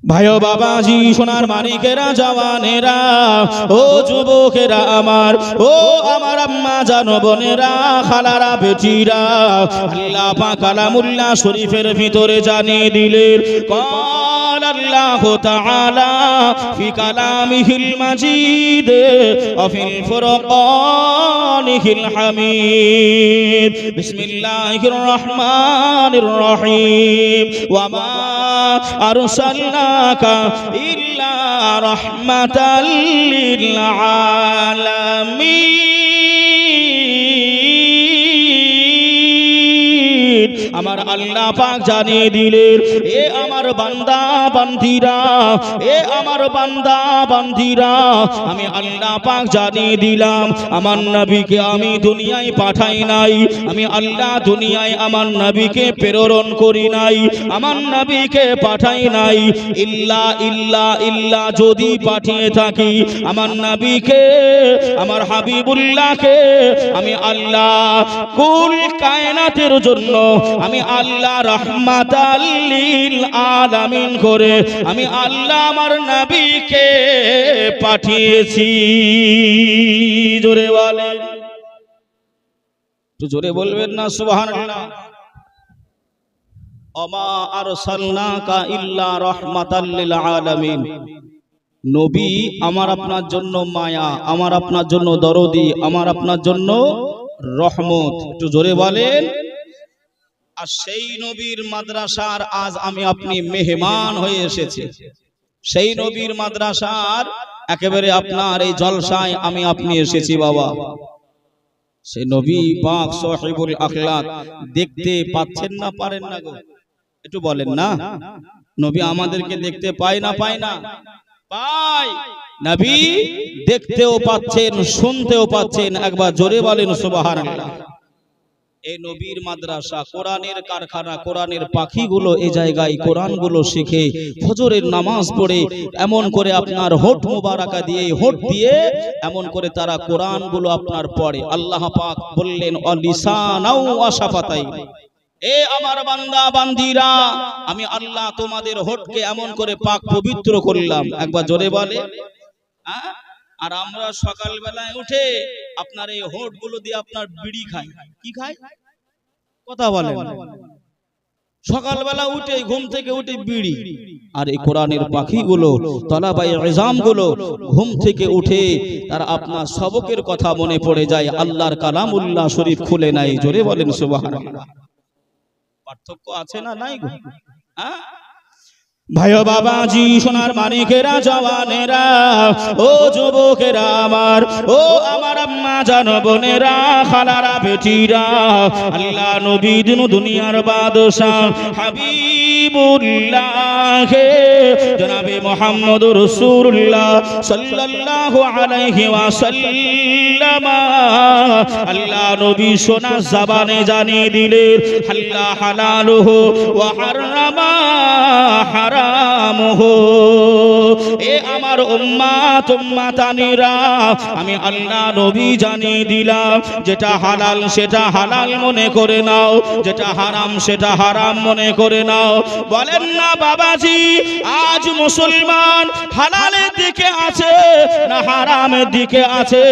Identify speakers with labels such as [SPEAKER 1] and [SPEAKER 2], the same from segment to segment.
[SPEAKER 1] ভাইও বাবাজি সোনার মানিকেরা জওয়ানেরা ও যুবকেরা আমার ও আমার আম্মা জানো বোনেরা খালারা বেটিরা আল্লাহ পাক কালামুল্লাহ শরীফের ভিতরে জানিয়ে দিলেন قال الله تعالى في كلامه المجيد وفي الفرقانه الحميد بسم الله الرحمن الرحيم وما أرسلناك إلا رحمة للعالمين আমার আল্লাহ পাক জানিয়ে দিলেন এ আমার বান্দা বান্দীরা এ আমার বান্দা বান্দীরা আমি আল্লাহ পাক জানিয়ে দিলাম আমার নবীকে আমি দুনিয়ায় পাঠাই নাই আমি আল্লাহ দুনিয়ায় আমার নবীকে প্রেরণ করি নাই আমার নবীকে পাঠাই নাই ইল্লা ইল্লা ইল্লা যদি পাঠিয়ে থাকি আমার নবীকে আমার হাবিবুল্লাহকে আমি আল্লাহ কুল কায়নাতের জন্য আমি আল্লাহ রাহমাতাল লিল আলামিন করে আমি আল্লাহ আমার নবীকে পাঠিয়েছি। জোরে বলেন, একটু জোরে বলবেন না সুবহানাল্লাহ। ওমা আরসালনাকা ইল্লা রাহমাতাল লিল আলামিন, নবী আমার আপনার জন্য মায়া, আমার আপনার জন্য দরদি, আমার আপনার জন্য রহমত। একটু জোরে বলেন। আর সেই নবীর মাদ্রাসার আজ আমি আপনি মেহমান হয়ে এসেছি, সেই নবীর মাদ্রাসার একেবারে আপনার এই জলসায় আমি আপনি এসেছি বাবা। সেই নবী পাক সাহিবুল আখলাক দেখতে পাচ্ছেন না পারেন না গো, একটু বলেন না। নবী আমাদেরকে দেখতে পায় না পায় না? পায়। নবী দেখতেও পাচ্ছেন, শুনতেও পাচ্ছেন, একবার জোরে বলেন সুবহানাল্লাহ। এই নবীর মাদ্রাসা, কোরআনের কারখানা, কোরআনের পাখিগুলো এই জায়গায় কোরআনগুলো শিখে ফজরের নামাজ পড়ে এমন করে আপনার হোঠ মুবারাকা দিয়ে হোঠ দিয়ে এমন করে তারা কোরআনগুলো আপনার পড়ে। আল্লাহ পাক বললেন অলিসানাও ওয়াশাফাতাই, এ আমার বান্দা বান্দীরা আমি আল্লাহ তোমাদের হোঠকে এমন করে পাক পবিত্র করলাম। একবার জোরে বলে। আর আমরা সকালবেলায় উঠে আপনার এই হোঠ গুলো দিয়ে আপনার বিড়ি খাই, কি খাই কথা বলেন। সকালবেলা উঠে ঘুম থেকে উঠে বিড়ি, আর এই কোরআনের পাখিগুলো তলাবায়ে ইজাম গুলো ঘুম থেকে উঠে তার আপনার সবকের কথা মনে পড়ে যায়, আল্লাহর কালামুল্লাহ শরীফ খুলে নাই। জোরে বলেন সুবহানাল্লাহ। পার্থক্য আছে না নাই গো? হ্যাঁ ভাইও বাবাজি সোনার মানিকেরা জওয়ানেরা ও যুবকেরা আমার ও আমার আম্মা জানো বোনেরা খালারা বেটিরা আল্লাহ নবী দুনিয়ার বাদশাহ হাবিবুল্লাহ জনাবে মুহাম্মদুর রাসূলুল্লাহ সাল্লাল্লাহু আলাইহি ওয়াসাল্লাম আল্লাহ নবী সোনা জবানে জানিয়ে দিলেন আল্লাহ হালালুহু ওয়া হারামা হারাম। এ আমার উম্মাত উম্মাতানিরা আমি আল্লাহ নবী জানিয়ে দিলাম, যেটা হালাল সেটা হালাল মনে করে নাও, যেটা হারাম সেটা হারাম মনে করে নাও। বলেন না বাবাজি আজ মুসলমান হালালের দিকে আছে না হারামের দিকে আছে?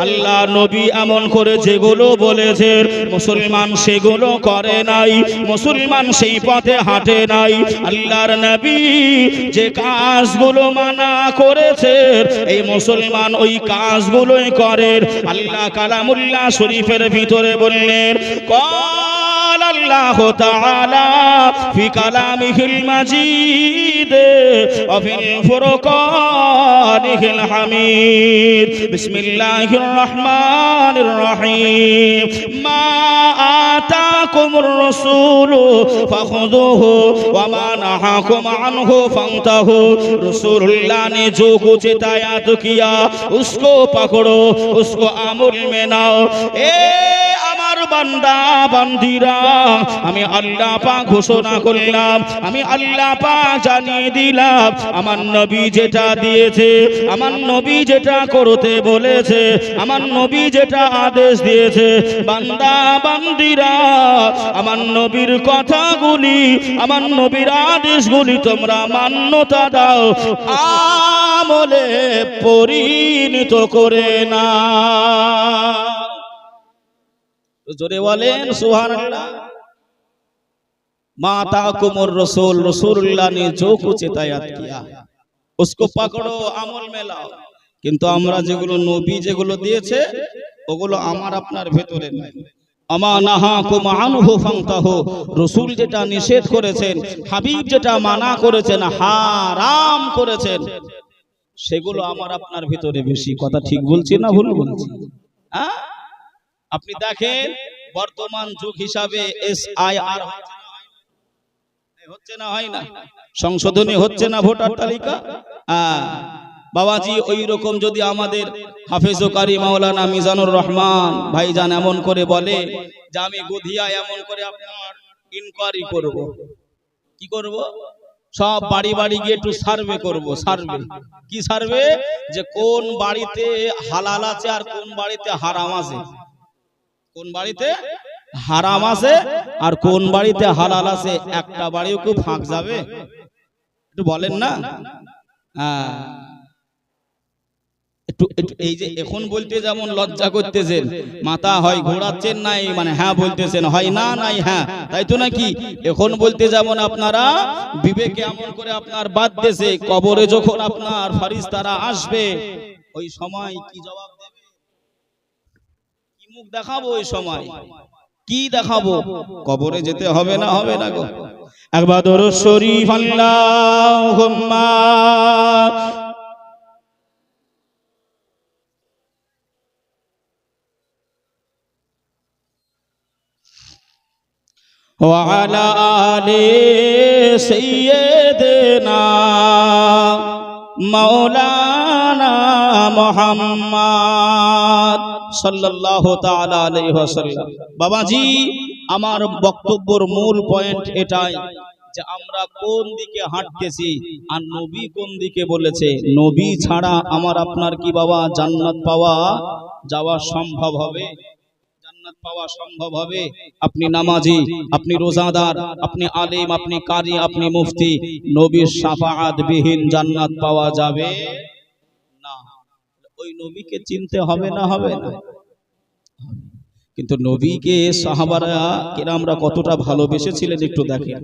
[SPEAKER 1] আল্লাহ নবী এমন করে যেগুলো বলেছেন মুসলমান সেগুলো করে নাই, মুসলমান সেই পথে হাঁটে নাই। আল্লাহর নবী যে কাজগুলো মানা করেছে এই মুসলমান ওই কাজগুলোই করে। আল্লাহ কালামুল্লাহ শরীফের ভিতরে বললেন قال الله تعالى في كلامه المجيد وفي الفرقانه الحميد بسم الله الرحمن الرحيم ما آتاكم الرسول فخذوه وما نهاكم عنه فانتهوا। रसूलुल्लाह ने जो कुछ हिदायत किया उसको पकड़ो, उसको अमल में लाओ। ए বান্দা বান্দিরা, আমি আল্লাহ পাক ঘোষণা করলাম, আমি আল্লাহ পাক জানিয়ে দিলাম, আমার নবী যেটা দিয়েছে, আমার নবী যেটা করতে বলেছে, আমার নবী যেটা আদেশ দিয়েছে, বান্দা বান্দিরা আমার নবীর কথাগুলি, আমার নবীর আদেশগুলি তোমরা মান্যতা দাও, আমলে পরিণত করে না। জোরে বলেন সুবহানাল্লাহ। माता कुमर रसूल रसूलुल्लाह ने जो कुछ हिदायत किया उसको पकड़ो, আমল में लाओ। কিন্তু আমরা যেগুলো নবী যেগুলো দিয়েছে ওগুলো আমার আপনার ভেতরে নাই। আমা নাহাকুম আনহু ফান্তাহু, রাসূল যেটা নিষেধ করেছেন, হাবিব যেটা মানা করেছেন, হারাম করেছেন, সেগুলো আমার আপনার ভিতরে বেশি। কথা ঠিক বলছি না ভুল বলছি? হ্যাঁ, আপনি দেখেন বর্তমান যুগ হিসাবে SIR হচ্ছে না, হয় না, সংশোধনী হচ্ছে না ভোটার তালিকা। বাবাজি ওই রকম যদি আমাদের হাফেজ ও কারি মাওলানা মিজানুর রহমান ভাইজান এমন করে বলে যে আমি গধিয়া এমন করে আপনার ইনকোয়ারি করব, কি করব, সব বাড়ি বাড়ি গিয়ে একটু সার্ভে করব। সার্ভে কি সার্ভে? যে কোন বাড়িতে হালাল আছে আর কোন বাড়িতে হারাম আছে, কোন বাড়িতে হারাম আছে আর কোন বাড়িতে হালাল আছে, একটা বাড়িও কেউ ফাঁক যাবে? একটু বলেন না। একটু এই যে এখন বলতে যেমন লজ্জা করতেছেন, মাথা হয় ঘোরাচ্ছেন নাই, মানে হ্যাঁ বলতেছেন, হয় না নাই হ্যাঁ, তাই তো নাকি? এখন বলতে যেমন আপনারা বিবেকে এমন করে আপনার বাদ দেশে, কবরে যখন আপনার ফেরেশতারা আসবে ওই সময় কি জবাব দেবে, কি মুখ দেখাবো? ওই সময় কি দেখাবো? কবরে যেতে হবে না, হবে না গো? একবার দরুদ শরীফ আল্লাহুম্মা ওয়া আলা আলি সাইয়্যিদিনা মাওলানা মুহাম্মদ সাল্লাল্লাহু তাআলা আলাইহি ওয়াসাল্লাম। বাবাজি আমার বক্তব্যের মূল পয়েন্ট এটাই যে আমরা কোন দিকে হাঁটতেছি আর নবী কোন দিকে বলেছে। নবী ছাড়া আমার আপনার কি বাবা জান্নাত পাওয়া যাওয়া সম্ভব হবে? জান্নাত পাওয়া সম্ভব হবে? আপনি নামাজি, আপনি রোজাদার, আপনি আলেম, আপনি কারি, আপনি মুফতি, নবীর শাফাআত বিহীন জান্নাত পাওয়া যাবে না। ওই নবীকে চিনতে হবে না, হবে না? কিন্তু নবীকে সাহাবারা কিরামরা কতটা ভালোবেসেছিলেন একটু দেখেন।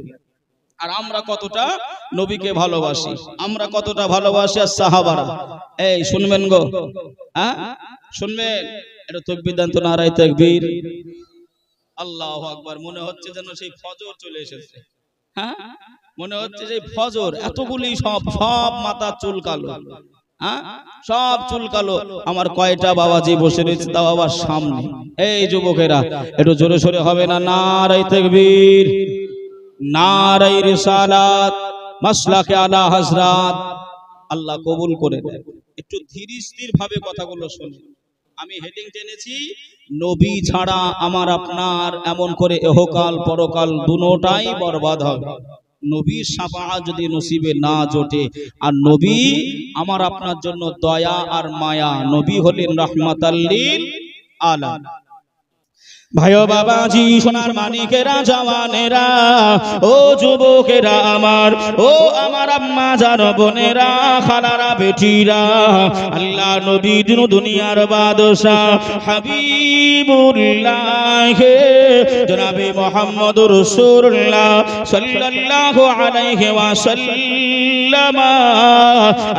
[SPEAKER 1] আর আমরা কতটা নবীকে ভালোবাসি, আমরা কতটা ভালোবাসি আর সাহাবারা। এই শুনবেন গো, হ্যাঁ শুনবেন, এটা তাকবীর দেন তো, নারায়ে তাকবীর, আল্লাহু আকবার। মনে হচ্ছে যেন সেই ফজর চলে এসেছে। হ্যাঁ মনে হচ্ছে যে ফজর, এতগুলি সব মাথা চুল কালো, হ্যাঁ সব চুল কালো। আমার কয়টা বাবাজি বসে রয়েছে তাও আবার সামনে। এই যুবকেরা একটু জোরে সোরে হবে না? নারায়ে তাকবীর, নারায়ে রিসালাত, মাসলাকে আলা হযরত। আল্লাহ কবুল করে দেন। একটু ধীর স্থির ভাবে কথাগুলো শুনুন। আমি হেডিং টেনেছি নবী ছাড়া আমার আপনার এমন করে ইহকাল পরকাল দুটোটাই বরবাদ হবে। নবীর শাফাআত যদি নসিবে না জোটে, আর নবী আমার আপনার জন্য দয়া আর মায়া, নবী হলেন রাহমাতাল লিল আলামিন। ভাইও বাবাজি সোনার মানিকেরা জওয়ানেরা ও যুবকেরা আমার, ও আমার আম্মা জান বোনেরা খালারা বেটিরা, আল্লাহ নবী দুনিয়ার বাদশা হাবিবুল্লাহ জনাবে মুহাম্মদুর রাসূলুল্লাহ সাল্লাল্লাহু আলাইহি ওয়াসাল্লাম,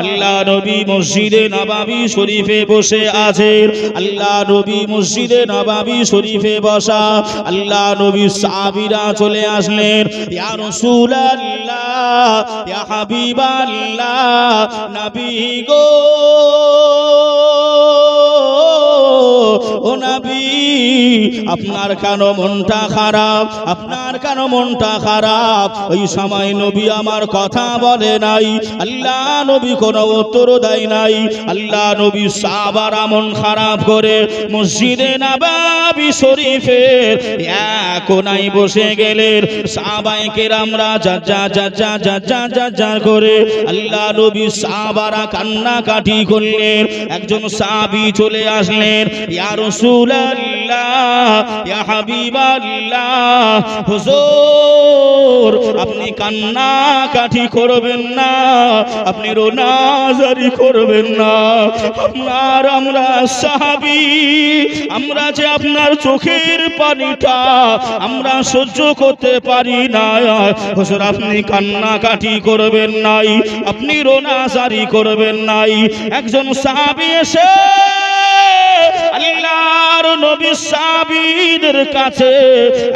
[SPEAKER 1] আল্লাহ নবী মসজিদে নববী শরীফে বসে আছেন। আল্লাহ নবী মসজিদে নববী শরীফে বসা, আল্লাহ নবী সাহাবীরা চলে আসলেন, ইয়া রাসূলুল্লাহ, ইয়া হাবিবাল্লাহ, নবী গো, ও নবী আপনার কেন মনটা খারাপ, আপনার কেন মনটা খারাপ? ওই সময় নবী আমার কথা বলে নাই, আল্লাহ নবী কোনো উত্তর দেয় নাই। আল্লাহ নবী সাহাবারা মন খারাপ করে মসজিদে নববী শরীফের এক কোণায় বসে গেলেন। সাহাবায়ে কেরামরা যা করে আল্লাহ নবী সাহাবারা কান্নাকাটি করলেন। একজন সাহাবী চলে আসলেন, ইয়া রাসূলুল্লাহ, ইয়া হাবিবাল্লাহ, হুজুর আপনি কান্নাকাটি করবেন না, আপনি রোনাজারি করবেন না। আমরা সাহাবী, আমরা যে আপনার চোখের পানিটা আমরা সহ্য করতে পারি না। হুজুর আপনি কান্নাকাটি করবেন নাই, আপনি রোনাজারি করবেন নাই। একজন সাহাবী এসে আল্লাহর নবী সাহাবীদের কাছে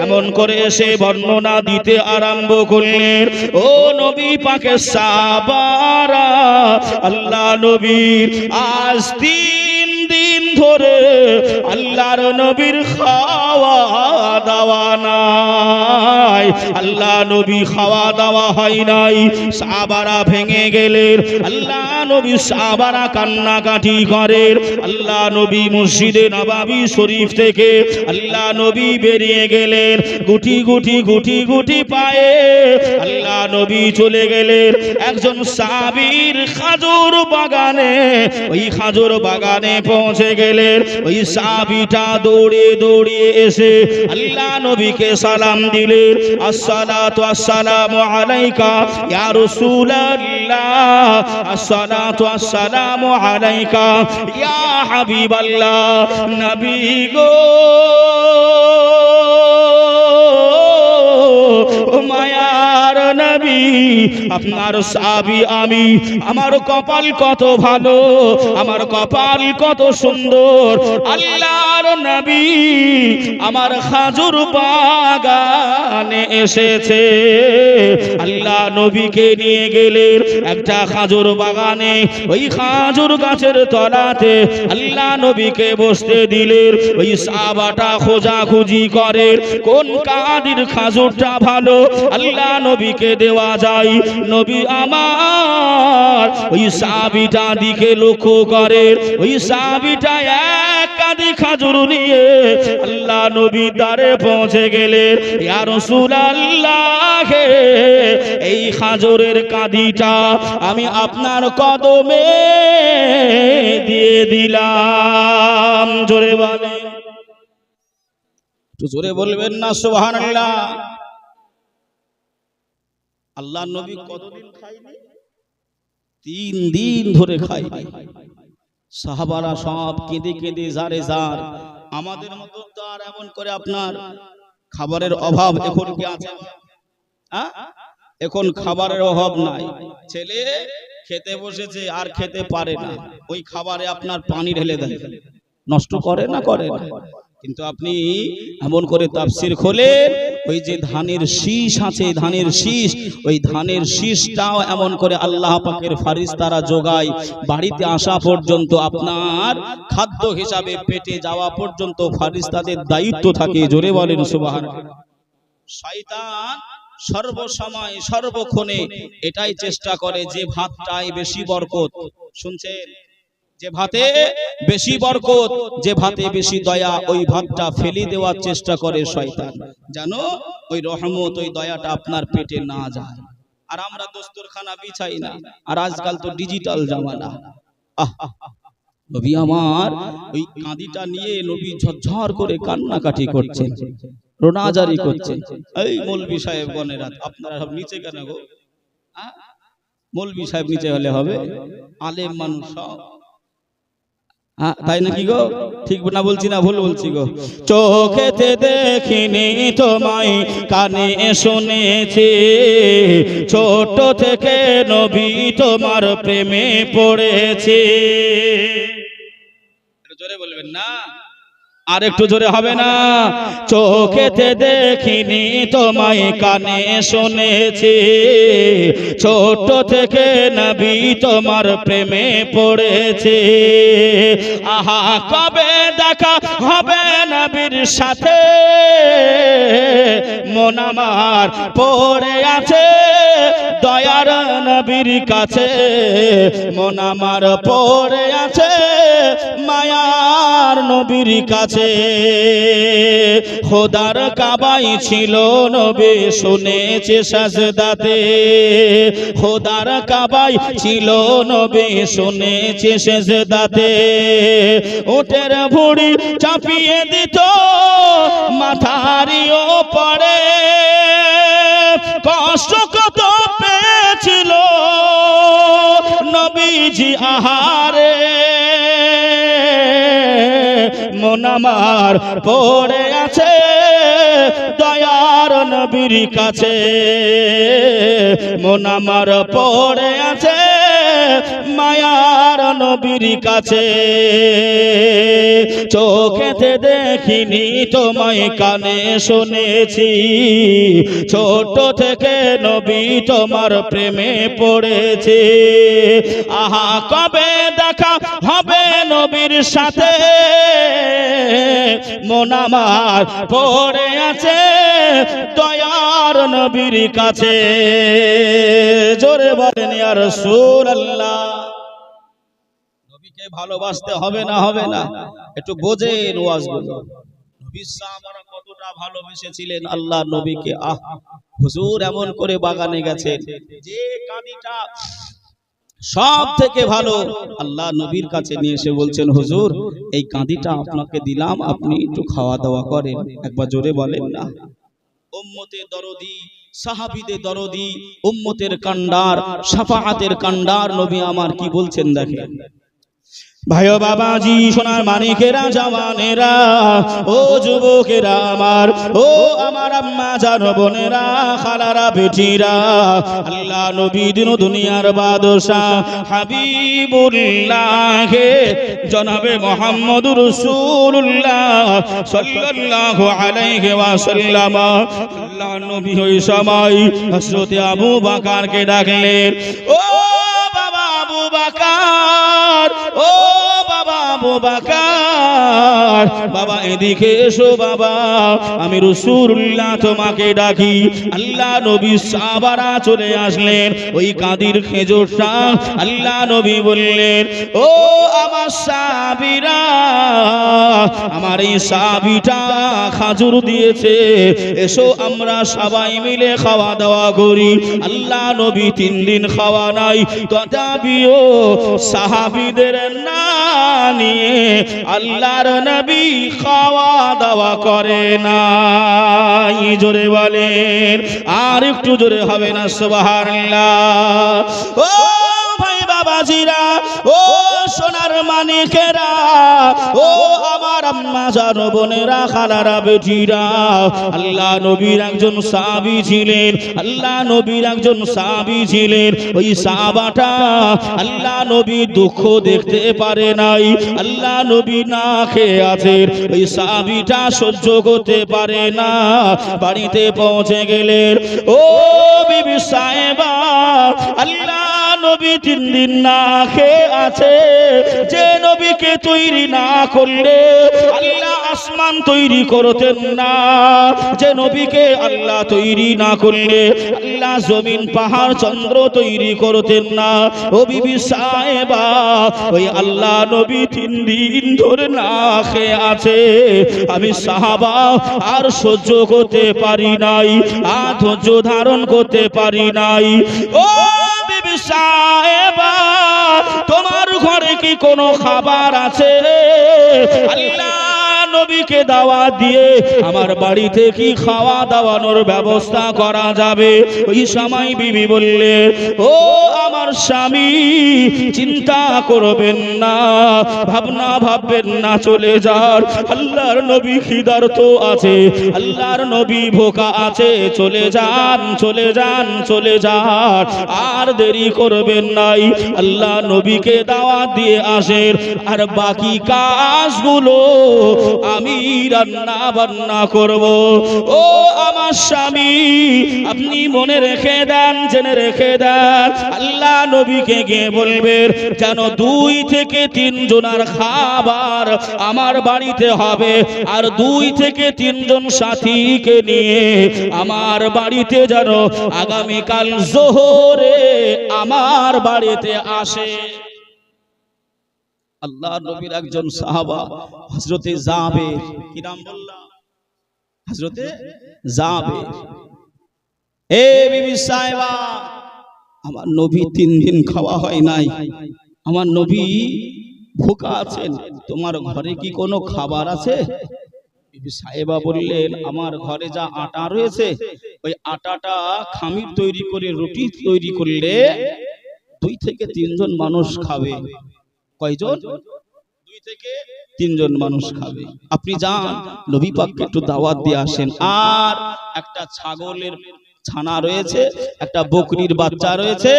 [SPEAKER 1] এমন করে এসে বর্ণনা দিতে আরম্ভ করলেন, ও নবী পাকের সাহাবারা, আল্লাহ নবীর আজ 3 দিন ধরে আল্লাহর নবীর খাওয়া দাওয়া নাই, আল্লাহ নবী খাওয়া দাওয়া হয় নাই। সাহাবারা ভেঙে গেলেন, আল্লাহ নবী সাহাবারা কান্নাকাটি করেন। আল্লাহ নবী মসজিদে নববী শরীফ থেকে আল্লাহ নবী বেরিয়ে গেলেন, গুটি গুটি গুটি গুটি পায়ে আল্লাহ নবী চলে গেলেন একজন সাহাবীর খাজুর বাগানে। ওই খাজুর বাগানে পৌঁছে গেলেন, ওই সাহাবীটা দৌড়ে দৌড়ে এসে আল্লাহ নবীকে সালাম দিলেন, আসসালাতু আসসালামু আলাইকা ইয়া রাসূলুল্লাহ, আসসালাতু আসসালামু আলাইকা ইয়া হাবিবাল্লাহ। নবী গো, মায়ার নবী, আপনার সাহাবী আমি, আমার কপাল কত ভালো, আমার কপাল কত সুন্দর। আল্লাহর নবী আমার খাজুর বাগানে এসেছে। আল্লাহ নবীকে নিয়ে গেলেন একটা খাজুর বাগানে, ওই খাজুর গাছের তলাতে আল্লাহ নবীকে বসতে দিলেন। ওই সাহাবাটা খোঁজাখুঁজি করে কোন কাদির খাজুরটা ভালো আল্লাহ নবীকে দেওয়া যায়। নবী আমার ওই সাহাবীটা দিকে লক্ষ্য করে, ওই সাহাবীটা এক কাঁদি খাজুর নিয়ে আল্লাহ নবী দ্বারে পৌঁছে গেলেন। ইয়া রাসূলুল্লাহ, এই খাজুরের কাঁদিটা আমি আপনার কদমে দিয়ে দিলাম। জোরে বলেন, একটু জোরে বলবেন না সুবহানাল্লাহ। আল্লাহ নবী কতদিন খায়নি? 3 দিন ধরে খায়নি। সাহাবারা সব কেঁদে কেঁদে জারে জার। আমাদের মতো তো আর এমন করে আপনার খাবারের অভাব এখন কি আছে? এখন খাবারের অভাব নাই। ছেলে খেতে বসেছে আর খেতে পারে না, ওই খাবারে আপনার পানি ঢেলে দেয়, নষ্ট করে না? করে না। কিন্তু আপনি এমন করে তাফসীর খোলেন, ওই যে ধানের শীষ আছে, ধানের শীষ, ওই ধানের শীষটাও এমন করে আল্লাহ পাকের ফারিস্তারা যোগায়, বাড়িতে আসা পর্যন্ত আপনার খাদ্য হিসাবে পেটে যাওয়া পর্যন্ত ফারিস্তাদের দায়িত্ব থাকে। জোরে বলেন সুবহানাল্লাহ। শয়তান সর্বসময় সর্বক্ষণে এটাই চেষ্টা করে যে ভাতটাই বেশি বরকত, শুনছেন, যে ভাতে বেশি বরকত, যে ভাতে বেশি দয়া, ওই ভাতটা ফেলে দেওয়ার চেষ্টা করে শয়তান, জানো ওই রহমত ওই দয়াটা আপনার পেটে না যায়। আর আমরা দস্তরখানা বিছাই না, আর আজকাল তো ডিজিটাল জামানা। নবী আমার ওই কাঁদিটা নিয়ে নবী ঝরঝর করে কান্নাকাটি করছেন, রোনাজারি করছেন। এই মৌলভী সাহেব গণেরা, আপনারা সব নিচে কেন গো? মৌলভী সাহেব নিচে হলে হবে? আলেম মানুষ সব, তাই নাকি গো? ঠিক না বলছি না ভুল বলছি গো? চোখেতে দেখিনি তোমায়, কানে শুনেছি, ছোট থেকে নবী তোমার প্রেমে পড়েছে। জোরে বলবেন না? আর একটু জোরে হবে না? চোখেতে দেখিনি তোমায় কানে শুনেছি, ছোট থেকে নবী তোমার প্রেমে পড়েছে। আহা কবে দেখা হবে নবীর সাথে, মন আমার পড়ে আছে দয়ার নবীর কাছে, মন আমার পড়ে আছে মায়ার নবীর কাছে। খোদার কাবাই ছিল নবী শুনেছে সাজদাতে, খোদার কাবাই ছিল নবী শুনেছে সাজদাতে। উটের ভুঁড়ি চাপিয়ে দিত মাথারই ওপরে, কষ্ট কত পেয়েছিল নবীজি আহারে। মন আমার পড়ে আছে দয়ার নবীর কাছে, মন আমার পড়ে আছে মায়ার নবীর কাছে। চোখেতে দেখিনি তোমায় কানে শুনেছি, ছোট থেকে নবী তোমার প্রেমে পড়েছে। আহা কবে দেখা হবে নবীর সাথে, মন আমার পড়ে আছে দয়ার নবীর কাছে। জোরে বলেন ইয়া রাসূলুল্লাহ। নবীকে ভালোবাসতে হবে না হবে না? একটু বোঝেন ওয়াজগুলো। নবী সাহাবারা কতটা ভালোবেসেছিলেন আল্লাহ নবীকে। আহ হুজুর এমন করে বাগানে গেছেন যে কাঁদিটা সব থেকে ভালো, আল্লাহ নবীর কাছে নিয়ে এসে বলছেন হুজুর এই কাঁদিটা আপনাকে দিলাম, আপনি একটু খাওয়া দাওয়া করেন। একবার জোরে বলেন না? উম্মতের দরদি, সাহাবীদের দরদি, উম্মতের কান্ডার, শাফাআতের কান্ডার নবী আমার কি বলছেন দেখেন। ভাইও বাবাজি, সোনার মানিকেরা, জওয়ানেরা, ও যুবকেরা আমার, ও আমার আম্মা জান বোনেরা, খালারা বেটিরা, আল্লাহ নবী দিন দুনিয়ার বাদশাহ হাবিবুল্লাহ জনাবে মুহাম্মদুর রাসূলুল্লাহ সাল্লাল্লাহু আলাইহি ওয়াসাল্লাম। আল্লাহ নবী ওই সময় হযরত আবু বকরকে ডাকলেন, ও বাবা আবু বকর, ও বাবা আবু বকর, বাবা এদিকে এসো বাবা, আমি রাসূলুল্লাহ তোমাকে ডাকি। আল্লাহ নবী সাহাবারা চলে আসলেন, ওই কাদির খেজুরটা আল্লাহ নবী বললেন, ও আমার সাহাবীরা, আমার এই সাহাবীটা খাজুর দিয়েছে, এসো আমরা সবাই মিলে খাওয়া দাওয়া করি। আল্লাহ নবী 3 দিন খাওয়া নাই, তথাপিও সাহাবীদের না নিয়ে আল্লাহর নবী খাওয়া দাওয়া করে না। জোরে বলেন, আর একটু জোরে হবে না সুবহানাল্লাহ। ও ভাই বাবাজিরা, ও সোনার মানিকেরা, ও আমার আম্মা জান বোনেরা, খালারা বেটিরা, আল্লাহ নবীর একজন সাহাবী ছিলেন, আল্লাহ নবীর একজন সাহাবী ছিলেন। ওই সাহাবাটা আল্লাহ নবী দুঃখ দেখতে পারে নাই, আল্লাহ নবী না খেয়ে আছেন, ওই সাহাবীটা সহ্য করতে পারে না, বাড়িতে পৌঁছে গেলেন। ও বিবি সাহেবা, আল্লাহ নবী 3 দিন না খেয়ে আছে, যে নবীকে তৈরি না করলে আল্লাহ আসমান তৈরি করতেন না, যে নবীকে আল্লাহ তৈরি না করলে আল্লাহ জমিন পাহাড় চন্দ্র তৈরি করতেন না। ও বিবি সাহেবা, ওই আল্লাহ নবী 3 দিন ধরে না খেয়ে আছে, আমি সাহাবা আর সহ্য করতে পারি নাই, আর ধৈর্য ধারণ করতে পারি নাই। ও বিবি সাহেবা, তোমার ঘরে কি কোনো খাবার আছে? আল্লাহ নবীকে দাওয়াত দিয়ে আমার বাড়িতে কি খাওয়া দাওয়ানোর ব্যবস্থা করা যাবে? ওই সময় বিবি বললেন, ও আমার স্বামী, চিন্তা করবেন না, ভাবনা ভাববেন না, চলে যান, আল্লাহর নবী খিদার্ত আছে, আল্লাহর নবী ভোকা আছে, চলে যান চলে যান চলে যান, আর দেরি করবেন নাই। আল্লাহ নবীকে দাওয়াত দিয়ে আসেন, আর বাকি কাজগুলো আমি রান্না বান্না করব। ও আমার স্বামী, আপনি মনে রেখে দেন, জেনে রেখে দেন, আল্লাহ নবীকে গিয়ে বলবেন যেন 2 থেকে 3 জনের খাবার আমার বাড়িতে হবে, আর 2 থেকে 3 জন সাথীকে নিয়ে আমার বাড়িতে যেন আগামীকাল জোহরে আমার বাড়িতে আসে। আল্লাহ নবীর একজন সাহাবা হযরতে জাবের, কি নাম বললাম? হযরতে জাবের। এ বিবি সাহেবা, আমার নবী 3 দিন খাওয়া হয় নাই, আমার নবী ভুকা আছেন, তোমার ঘরে কি কোনো খাবার আছে? বিবি সাহেবা বললেন, আমার ঘরে যা আটা রয়েছে, ওই আটাটা খামির তৈরি করে রুটি তৈরি করলে 2 থেকে 3 জন মানুষ খাবে। কয়জন? 2 থেকে 3 জন মানুষ খাবে। আপনি যান, নবী পাককে একটু দাওয়াত দিয়ে আসেন। আর একটা ছাগলের ছানা রয়েছে, একটা বকরির বাচ্চা রয়েছে,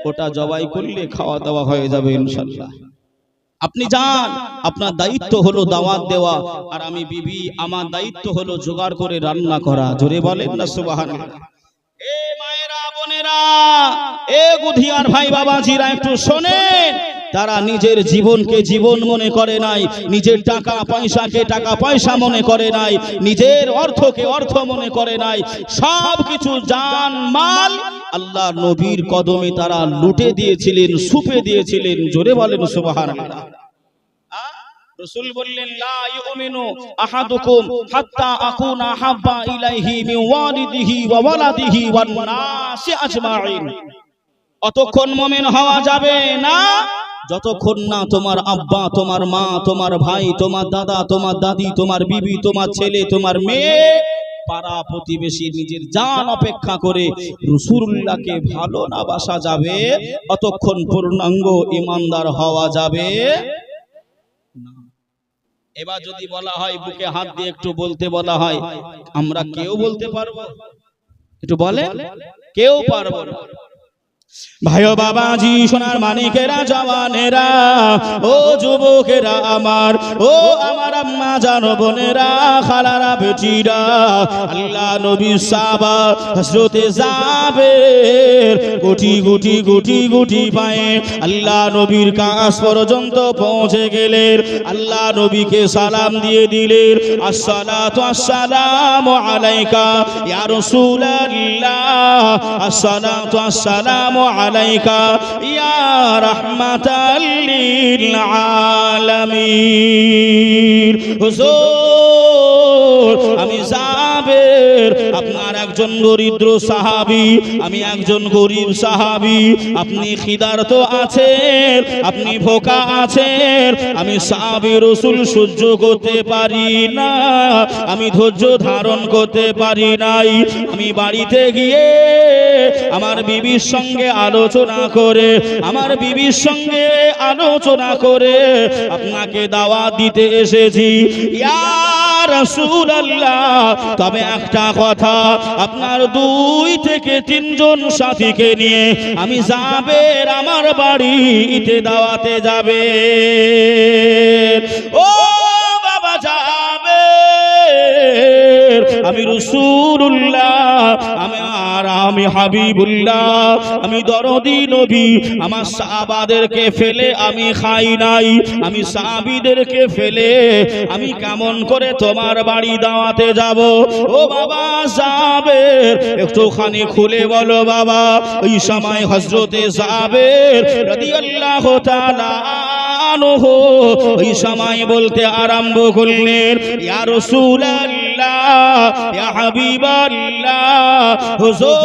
[SPEAKER 1] ওটা জবাই করলে খাওয়া দাওয়া হয়ে যাবে ইনশাআল্লাহ। আপনি যান, আপনার দায়িত্ব হলো দাওয়াত দেওয়া, আর আমি বিবি, আমার দায়িত্ব হলো জোগাড় করে রান্না করা। জোরে বলেন না সুবহানাল্লাহ। এ মায়েরা, বোনেরা, এ গুধিয়ার ভাই বাবাজিরা, একটু শোনেন। তারা নিজের জীবনকে জীবন মনে করে নাই, নিজের টাকা পয়সাকে টাকা পয়সা মনে করে নাই, নিজের অর্থকে অর্থ মনে করে নাই, সব কিছু জান মাল আল্লাহ নবীর কদমে তারা লুটে দিয়েছিলেন, সুপে দিয়েছিলেন। জোরে বলেন সুবহানাল্লাহ। রাসূল বললেন, লা ইউমিনু আহাদুকুম হাত্তা আকুনা হাব্বা ইলাইহি মিন ওয়ালিদিহি ওয়া ওয়ালাদিহি ওয়ান নাসি আজমাইন। অতক্ষণ মুমিন হওয়া যাবে না যতক্ষণ না তোমার আব্বা, তোমার মা, তোমার ভাই, তোমার দাদা, তোমার দাদি, তোমার বিবি, তোমার ছেলে, তোমার মেয়ে, পাড়া প্রতিবেশী, নিজের জান অপেক্ষা করে রাসূলুল্লাহকে ভালো না বাসা যাবে, অতক্ষণ পূর্ণাঙ্গ ঈমানদার হওয়া যাবে না। এবার যদি বলা হয়, বুকে হাত দিয়ে একটু বলতে বলা হয়, আমরা কেউ বলতে পারবো? একটু বলে, কেউ পারবো না। ভাই ও বাবাজি, সোনার মানিকেরা, জওয়ানেরা, ও যুবকেরা আমার, ও আমার আম্মা জানো, বোনেরা, খালারা, বেটিরা, আল্লাহ নবী সাহাবা হযরতে জাবের গুটি গুটি গুটি গুটি পায়ে আল্লাহ নবীর কাছ পর্যন্ত পৌঁছে গেলেন। আল্লাহ নবীকে সালাম দিয়ে দিলেন, আসসালাতু আসসালামু আলাইকা ইয়া রাসূলুল্লাহ, আসসালাতু আসসালামু আলাইকা ইয়া রাহমাতাল লিল আলামিন। হুজুর, আমি জাবের, আপনার একজন দরিদ্র সাহাবী, আমি একজন গরিব সাহাবী, আপনি খিদার্ত আছেন, আপনি ভোকা আছেন, আমি সাহাবী রাসূল সহ্য করতে পারি না, আমি ধৈর্য ধারণ করতে পারি নাই। আমি বাড়িতে গিয়ে আমার বিবির সঙ্গে আলোচনা করে, আমার বিবির সঙ্গে আলোচনা করে আপনাকে দাওয়াত দিতে এসেছি ইয়া রাসূলুল্লাহ। তবে একটা কথা, আপনার 2 থেকে 3 জন সাথীকে নিয়ে আমি জাবের আমার বাড়িতে দাওয়াতে যাবে। ও বাবা জাবের, আমি রাসূলুল্লাহ, আমি হাবিবুল্লাহ, আমি দরদি নবী, আমার সাহাবাদেরকে ফেলে আমি খাই নাই, আমি সাহাবীদেরকে ফেলে আমি কেমন করে তোমার বাড়ি দাওয়াতে যাব? ও বাবা জাবের, একটুখানি খুলে বলো বাবা। ওই সময় হযরতে জাবের রাদিয়াল্লাহু তাআলা আনহু ওই সময় বলতে আরম্ভ করলেন, ইয়া রাসূলুল্লাহ, ইয়া হাবিবাল্লাহ, হুজুর,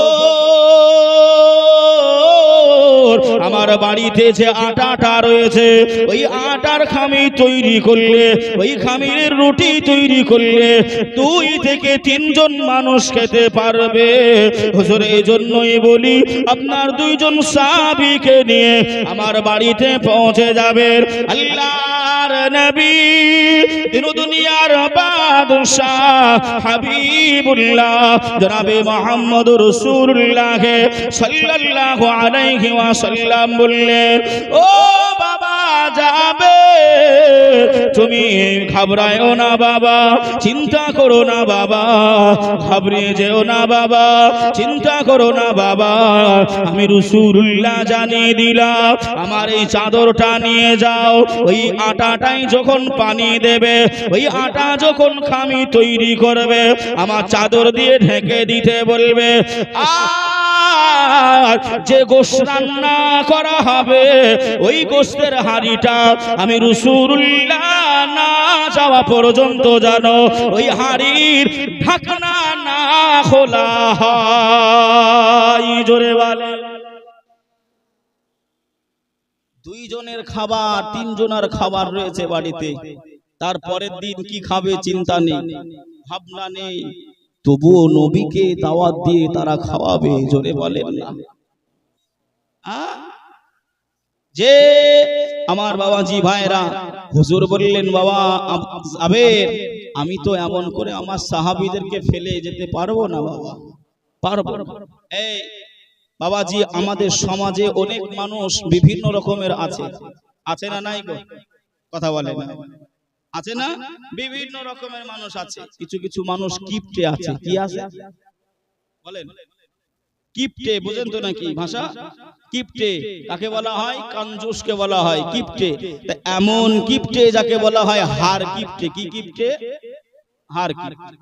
[SPEAKER 1] আমার বাড়িতে যে আটাটা রয়েছে, ওই আটার খামির তৈরি করলে, ওই খামিরের রুটি তৈরি করলে 2 থেকে 3 জন মানুষ খেতে পারবে। হুজুর, এই জন্যই বলি আপনার 2 জন সাহাবীকে নিয়ে আমার বাড়িতে পৌঁছে যাবেন। আল্লাহর নবী, দিন দুনিয়ার বাদশাহ হাবিবুল্লাহ জনাবে মুহাম্মদুর রাসূলুল্লাহ সাল্লাল্লাহু আলাইহি ওয়াসাল্লাম বললেন, ও বাবা যাবে, তুমি ঘাবড়ায়ও না বাবা, চিন্তা করো না বাবা, ঘাবড়িয়ে যেও না বাবা, চিন্তা করো না বাবা, আমি রাসূলুল্লাহ জানিয়ে দিলাম আমার এই চাদরটা নিয়ে যাও, ওই আটাটাই যখন পানি দেবে, ওই আটা যখন খামি তৈরি করবে, আমার চাদর দিয়ে ঢেকে দিতে বলবে। আর যে গোশত রান্না করা হবে ওই গোশতের হাঁড়িটা আমি রাসূলুল্লাহ না যাওয়া পর্যন্ত জানো ওই হাঁড়ির ঢাকনা না খোলা হয়। জোরে বলে। দুইজনের খাবার, তিনজনের খাবার রয়েছে বাড়িতে, তারপরের দিন কি খাবে চিন্তা নেই, ভাবনা নেই, তবুও নবীকে দাওয়াত দিয়ে তারা খাওয়াবে। জোরে বলেন না। যে আমার বাবাজি ভাইরা, হুজুর বললেন বাবা আবের, আমি তো এমন করে আমার সাহাবীদেরকে ফেলে যেতে পারবো না বাবা, পারবো না। এই বাবাজি, আমাদের সমাজে অনেক মানুষ বিভিন্ন রকমের আছে, আছে না নাই গো? কথা বলেন, আছে না? বিভিন্ন রকমের মানুষ আছে। কিছু কিছু মানুষ কিপটে আছে। কি আছে বলেন? কিপটে বুঝেন তো নাকি ভাষা? কিপটে কাকে বলা হয়? কাঞ্জুসকে বলা হয় কিপটে। এমন কিপটে যাকে বলা হয় হার কিপটে। কি কিপটে? হার কিপটে।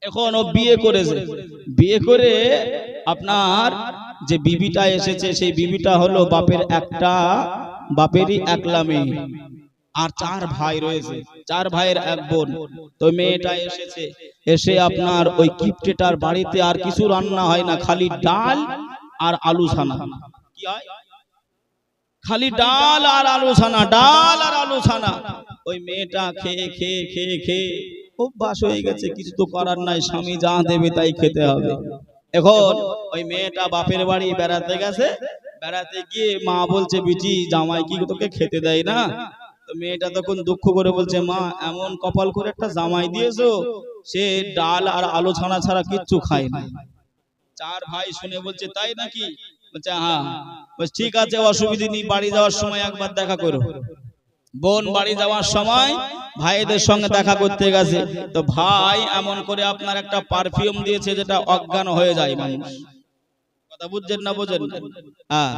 [SPEAKER 1] এখন ও বিয়ে করেছে, বিয়ে করে আপনার যে বিবিটা এসেছে সেই বিবিটা হলো বাপের একটা, বাপেরই একলা মেয়ে, আর চার ভাই রয়েছে, চার ভাইয়ের এক বোন। তো মেয়েটা এসেছে, এসে আপনার ওই কিপটেটার বাড়িতে আর কিছু রান্না হয় না, খালি ডাল আর আলু ছানা। কি হয়? খালি ডাল আর আলু ছানা, ডাল আর আলু ছানা। ওই মেয়েটা খেয়ে খেয়ে খেয়ে খেয়ে অভ্যাস হয়ে গেছে, কিছু তো করার নাই, স্বামী যা দেবে তাই খেতে হবে। এখন ওই মেয়েটা বাপের বাড়ি বেড়াতে গেছে, বেড়াতে গিয়ে মা বলছে বিটি জামাই কি তোকে খেতে দেয় না? তো মেয়েটা তখন দুঃখ করে বলছে মা এমন কপাল করে একটা জামাই দিয়েছো, সে ডাল আর আলু ছানা ছাড়া কিচ্ছু খায় না। চার ভাই শুনে বলছে তাই নাকি? বলছে হ্যাঁ। বলছে ঠিক আছে, অসুবিধা নেই, বাড়ি যাওয়ার সময় একবার দেখা করো। বোন বাড়ি যাওয়ার সময় ভাইদের সঙ্গে দেখা করতে গেছে, তো ভাই এমন করে আপনার একটা পারফিউম দিয়েছে যেটা অজ্ঞান হয়ে যায় মানুষ। কথা বুঝছেন না? বোঝেন? হ্যাঁ।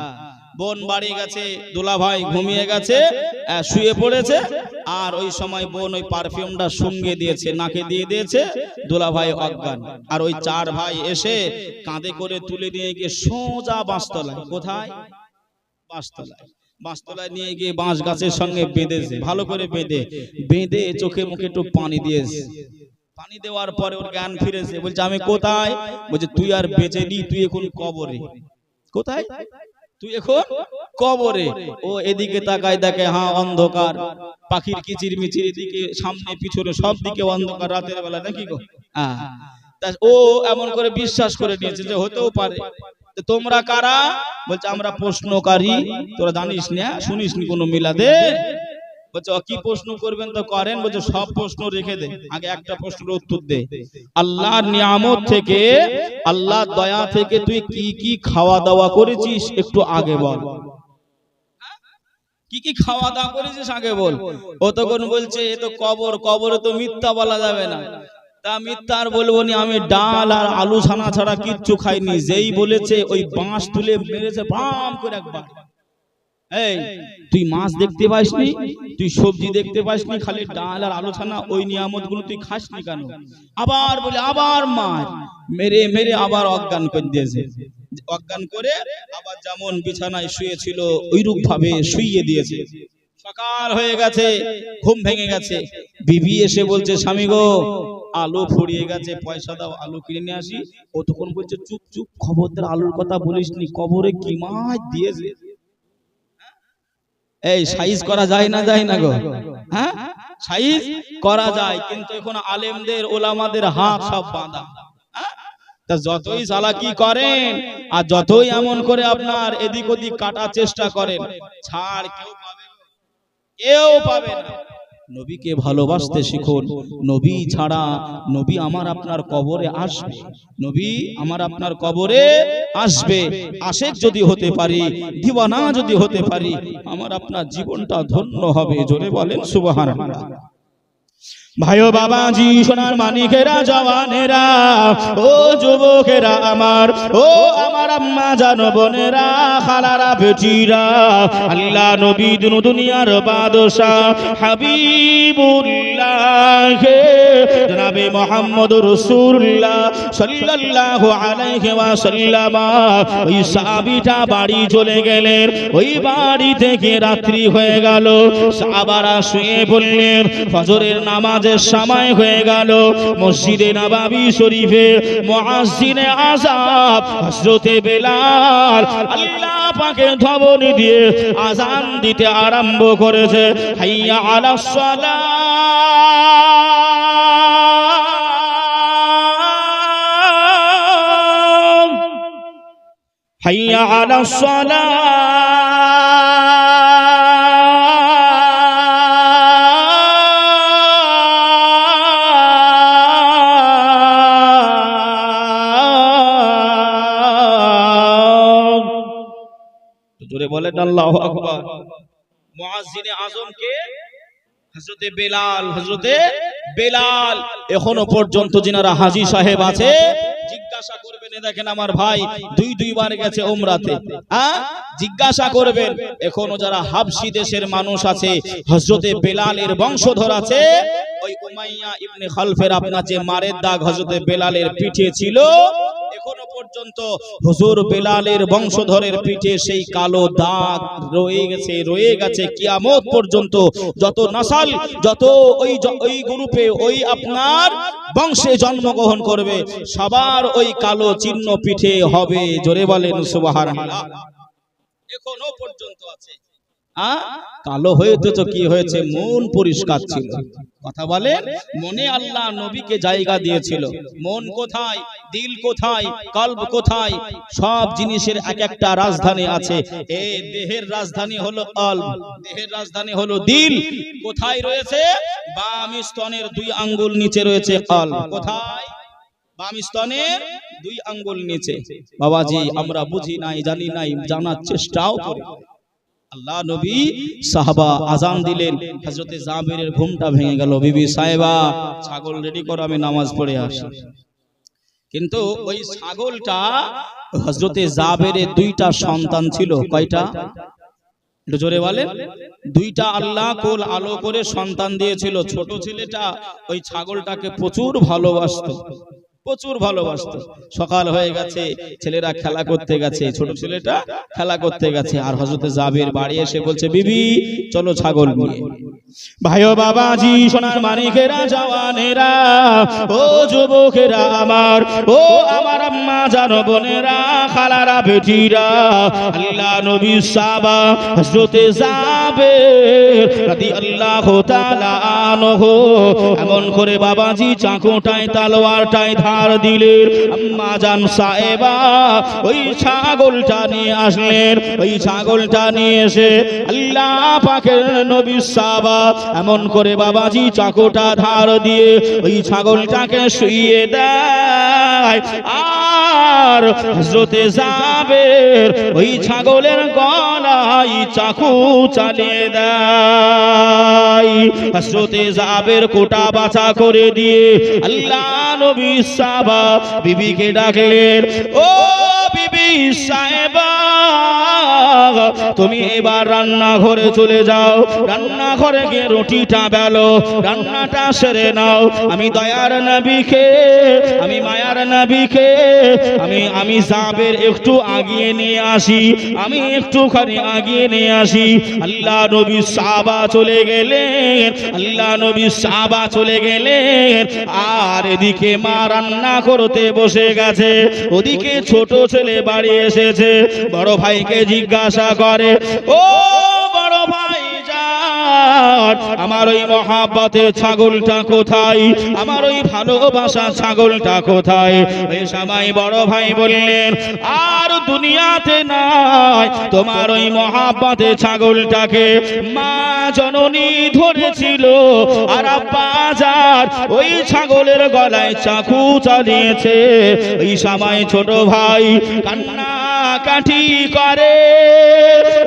[SPEAKER 1] বোন বাড়ি গেছে, দুলা ভাই ঘুমিয়ে গেছে, শুয়ে পড়েছে, আর ওই সময় বোন ওই পারফিউমটা সঙ্গে দিয়েছে, নাকে দিয়ে দিয়েছে, দুলা ভাই অজ্ঞান। আর ওই চার ভাই এসে কাঁধে করে তুলে নিয়ে গিয়ে সোজা বাঁশতলায়। কোথায়? বাঁশতলায়। বাঁশতলায় নিয়ে গিয়ে বাঁশ গাছের সঙ্গে বেঁধেছে, ভালো করে বেঁধে বেঁধে চোখে মুখে একটু পানি দিয়েছে। পানি দেওয়ার পরে ওর জ্ঞান ফিরেছে, বলছে আমি কোথায়? বলছে তুই আর বেঁচে নি, তুই এখন কবরে। কোথায়? তুই এখন কবরে। ও এদিকে তাকায়, দেখে হ্যাঁ অন্ধকার, পাখির কিচির মিচির, এদিকে সামনে পিছনে সব দিকে অন্ধকার, রাতের বেলা নাকি গো? হ্যাঁ। ও এমন করে বিশ্বাস করে নিয়েছে যে হতেও পারে। তোমরা কারা? বলছে আমরা প্রশ্নকারী। তোরা জানিস না, শুনিস নি কোনো মিলাদে? বলছে কি প্রশ্ন করবেন তো করেন। বলছে সব প্রশ্ন রেখে দে, আগে একটা প্রশ্নের উত্তর দে। আল্লাহর নিয়ামত থেকে, আল্লাহর দয়া থেকে তুই কি কি খাওয়া দাওয়া করেছিস একটু আগে বল। কি কি খাওয়া দাওয়া করেছিস আগে বল। ও তখন বলছে এ তো কবর, কবরে তো মিথ্যা বলা যাবে না। তা মিথ্যা আর বলবো নি, আমি ডাল আর আলু ছানা ছাড়া কিচ্ছু খাইনি। যেই বলেছে ওই বাঁশ তুলে মেরেছে বাম করে একবার। এই তুই মাছ দেখতে পাসনি, তুই সবজি দেখতে পাসনি, খালি ডাল আর আলু ছানা, ওই নিয়ামত গুলো তুই খাসনি কেন? আবার বলে আবার মার মেরে মেরে আবার অজ্ঞান করে দিয়েছে। অজ্ঞান করে আবার যেমন বিছানায় শুয়েছিল ওইরূপ ভাবে শুইয়ে দিয়েছে। সকাল হয়ে গেছে, ঘুম ভেঙে গেছে। বিবি এসে বলছে স্বামী গো আলু ফুরিয়ে গেছে, পয়সা দাও আলু কিনে নিয়ে আসি। ও তখন বলছে চুপ চুপ, খবরদার আলুর কথা বলিসনি, কবরে কি মাছ দিয়েছে। এই সাইজ করা যায় না, যায় না গো? হ্যাঁ সাইজ করা যায়, কিন্তু এখন আলেমদের ওলামাদের হাত সব বাঁধা। তা যতই চালাকি করেন আর যতই এমন করে আপনার এদিক ওদিক কাটার চেষ্টা করেন, ছাড় কেউ পাবে না, কেউ পাবে না। নবীকে ভালোবাসতে শিখুন। নবী ছাড়া নবী আমার আপনার কবরে আসবে, নবী আমার আপনার কবরে আসবে। আশেক যদি হতে পারি, দিওয়ানা যদি হতে পারি, আমার আপনার জীবনটা ধন্য হবে। জোরে বলেন সুবহানাল্লাহ। ভাইও বাবাজি, সোনার মানিকেরা, জওয়ানেরা, ও যুবকেরা আমার, ও আমার আম্মা জান বোনেরা, খালারা, বেটিরা, আল্লাহ নবী দুনিয়ার বাদশাহ হাবিবুল্লাহ জনাবে মুহাম্মদুর রাসূলুল্লাহ সাল্লাল্লাহু আলাইহি ওয়াসাল্লাম ওই সাহাবীটা বাড়ি চলে গেলেন। ওই বাড়ি থেকে রাত্রি হয়ে গেল, সাহাবারা শুয়ে পড়লেন। ফজরের নামাজ সময় হয়ে গেল। মসজিদে নববী শরীফে মুয়াজ্জিনে আযাব হযরতে বেলাল আল্লাহ পাকের ধ্বনি দিয়ে আযান দিতে আরম্ভ করেছে। হাইয়া আলাস সালাহ, হাইয়া আলাস সালাহ, জোরে বলেন আল্লাহু আকবার। মুয়াজ্জিনে আযম কে? হযরতে বেলাল। হযরতে বেলাল। এখনো পর্যন্ত যিনারা হাজী সাহেব আছে জিজ্ঞাসা করবেন, দেখেন আমার ভাই দুইবার গেছে উমরাতে, জিজ্ঞাসা করবেন। এখনো যারা হাবশী দেশের মানুষ আছে, হযরতে বেলালের বংশধর আছে, ওই উমাইয়া ইবনে খালফের আপনার যে মারের দাগ হযরতে বেলালের পিঠে ছিল, এখনো পর্যন্ত হুজুর বেলালের বংশধরের পিঠে সেই কালো দাগ রয়ে গেছে কিয়ামত পর্যন্ত। যত নসল, যত ওই গ্রুপে ওই আপনার বংশে জন্মগ্রহণ করবে, সবার ওই কালো চিহ্ন পিঠে হবে। জোরে বলেন সুবহানাল্লাহ। এখনো পর্যন্ত আছে। কালো হয়েছে তো কি হয়েছে, মন পরিষ্কার ছিল। কথা বলেন, মনে আল্লাহ নবীকে জায়গা দিয়েছিল। মন কোথায়, দিল কোথায়, কলব কোথায়, সব জিনিসের এক একটা রাজধানী আছে। এই দেহের রাজধানী হলো কলব, দেহের রাজধানী হলো দিল। কোথায় রয়েছে? বাম স্তনের 2 আঙ্গুল নিচে রয়েছে কলব। কোথায়? বাম স্তনের 2 আঙ্গুল নিচে। বাবাজি, আমরা বুঝি নাই, জানি নাই, জানার চেষ্টাও করি। আল্লাহ নবী সাহাবা আজান দিলেন, হযরতে জাবেরের ঘুমটা ভেঙে গেল। বিবি সাহেবা, ছাগল রেডি করো, আমি নামাজ পড়ে আসি। কিন্তু ওই ছাগলটা, হযরতে জাবেরের 2টা সন্তান ছিল। কয়টা? একটু জোরে বলেন। 2টা আল্লাহ কোল আলো করে সন্তান দিয়েছিল। ছোট ছেলেটা ওই ছাগলটাকে প্রচুর ভালোবাসতো, প্রচুর ভালোবাসতো। সকাল হয়ে গেছে, ছেলেরা খেলা করতে গেছে, ছোট ছেলেটা খেলা করতে গেছে, আর হযরতে জাবের বাড়ি এসে বলছে, বিবি চলো ছাগল নিয়ে। ভাইও বাবাজি, সোনার মানিকেরা, জওয়ানেরা, ও যুবকেরা আমার, ও আমার আম্মা জান বোনেরা, খালারা, বেটিরা, আল্লাহ নবী সাহাবা হযরতে জাবের রাদিয়াল্লাহু তাআলা আনহু এমন করে বাবাজি চাকুটায় তলোয়ারটায় ধার দিলেন। আম্মা জান সাহেবা ওই ছাগলটা নিয়ে আসলেন। ওই ছাগলটা নিয়ে এসে আল্লাহ পাকের নবী সাহাবা এমন করে বাবাজি চাকুটা ধার দিয়ে ওই ছাগলটাকে শুইয়ে দেয়। আর হযরতে জাবের ওই ছাগলের গলায় চাকু চালিয়ে দেয়। হযরতে জাবের কোটা বাছা করে দিয়ে আল্লাহ নবী সাহাবা বিবিকে ডাকলেন, ও বিবি সাহেবা, তুমি এবার রান্নাঘরে চলে যাও, রান্নাঘরে গিয়ে রুটিটা বেলো, রান্নাটা সেরে নাও। আমি দয়ার নবীকে, আমি মায়ার নবীকে আমি জাবের একটু আগিয়ে নিয়ে আসি, আমি একটুখানি আগিয়ে নিয়ে আসি। আল্লাহ নবী সাহাবা চলে গেলেন, আল্লাহ নবী সাহাবা চলে গেলেন। আর এদিকে মা রান্না করতে বসে গেছে, ওদিকে ছোট ছেলে বাড়ি এসেছে। বড় ভাইকে জিজ্ঞাসা করে, ও বড় ভাই যান, আমার ওই মহাব্বতের ছাগলটা কোথায়, আমার ওই ভালোবাসা ছাগলটা কোথায়? ওই সময় বড় ভাই বললেন, আর দুনিয়াতে নাই, তোমার ওই মহাব্বতের ছাগলটাকে মা জননী ধরেছিল, আর আব্বা যার ওই ছাগলের গলায় চাকু চালিয়েছে। ওই সময় ছোট ভাই কান্না কাটি করে,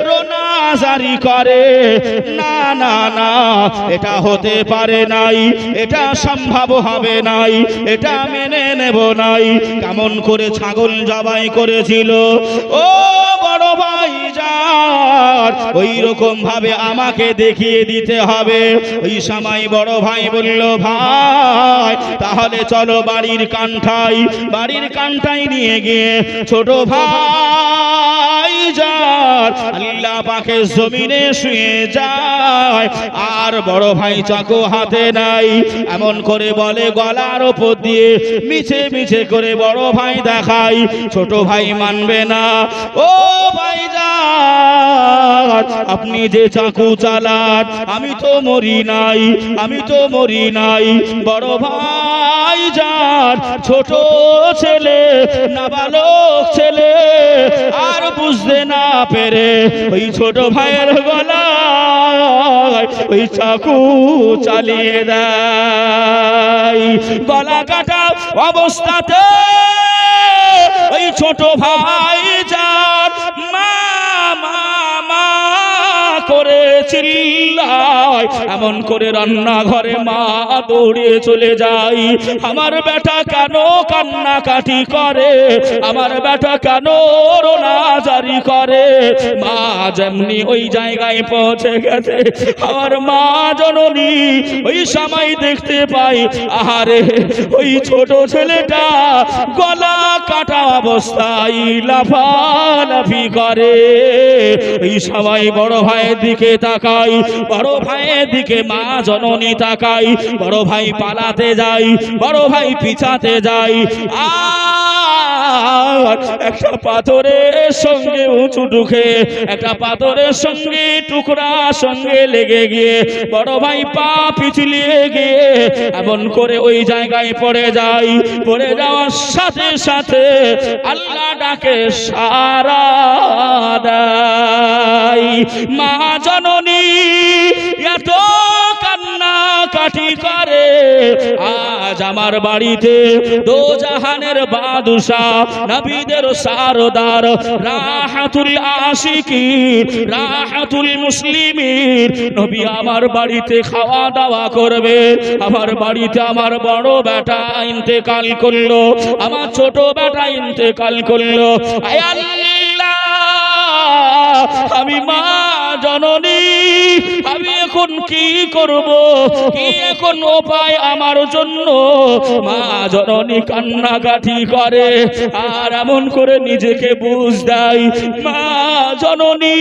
[SPEAKER 1] রোনাজারি করে, না না না, এটা হতে পারে নাই, এটা সম্ভব হবে নাই, এটা মেনে নেব নাই। কেমন করে ছাগল জবাই করেছিল ও বড় ভাই যার, ওই রকম ভাবে আমাকে দেখিয়ে দিতে হবে। ওই সময় বড় ভাই বলল, ভাই তাহলে চলো বাড়ির কান্ঠায় নিয়ে গিয়ে ছোট ভাই যার আল্লাহ পাকের জমিনে শুয়ে যায়, আর বড় ভাই চাকু হাতে নাই। এমন করে বলে, গলার ওপর দিয়ে মিছে মিছে করে বড় ভাই দেখাই। ছোট ভাই মানবে না। ও ভাই যান, আপনি যে চাকু চালান, আমি তো মরি নাই, আমি তো মরি নাই। বড় ভাই যান ছোট ছেলে, নাবালক ছেলে, আর বুঝতে না পেরে ওই ছোট ভাইয়ের গলায় ওই চাকু চালিয়ে দেয়। গলা কাটা অবস্থাতে ওই ছোট ভাই যার মা করে চিল্লায়। এমন করে রান্নাঘরে মা দৌড়ে চলে যায়, আমার বেটা কেন কান্নাকাটি করে, আমার বেটা কেন রোনাজারি করে। মা যেমনি ওই জায়গায় পৌঁছে গেছে, আমার মা জননী ওই সময় দেখতে পাই, আহারে ওই ছোট ছেলেটা গলা কাটা অবস্থায় লাফালাফি করে। এই সবাই বড় ভাইয়ের দিকে তাকাই, বড় ভাইয়ের দিকে মা জননী তাকাই। বড় ভাই পালাতে যাই, বড় ভাই পিছাতে যাই, আর একটা পাথরের সঙ্গে উঁচু ঢুকে, একটা পাথরের সঙ্গে টুকরা সঙ্গে লেগে গিয়ে বড় ভাই পা পিছলিয়ে গিয়ে এমন করে ওই জায়গায় পড়ে যাই। পড়ে যাওয়ার সাথে সাথে আল্লাহ ডাকে সারা দেয়। মা জননী এত কান্না কাটি করে। আজ আমার বাড়িতে দোজাহানের বাদশা, নবীদের সারদার, রাহাতুল আশিকিন, রাহাতুল মুসলিমিন নবী আমার বাড়িতে খাওয়া দাওয়া করবে। আমার বাড়িতে আমার বড় বেটা ইন্তেকাল করলো, আমার ছোট বেটা ইন্তেকাল করলো। আয় আল্লাহ, আমি মা জননী, আমি এখন কি করব, কি এখন উপায় আমার জন্য? মা জননী কান্নাকাটি করে, আর এমন করে নিজেকে বুঝ দেয়। মা জননী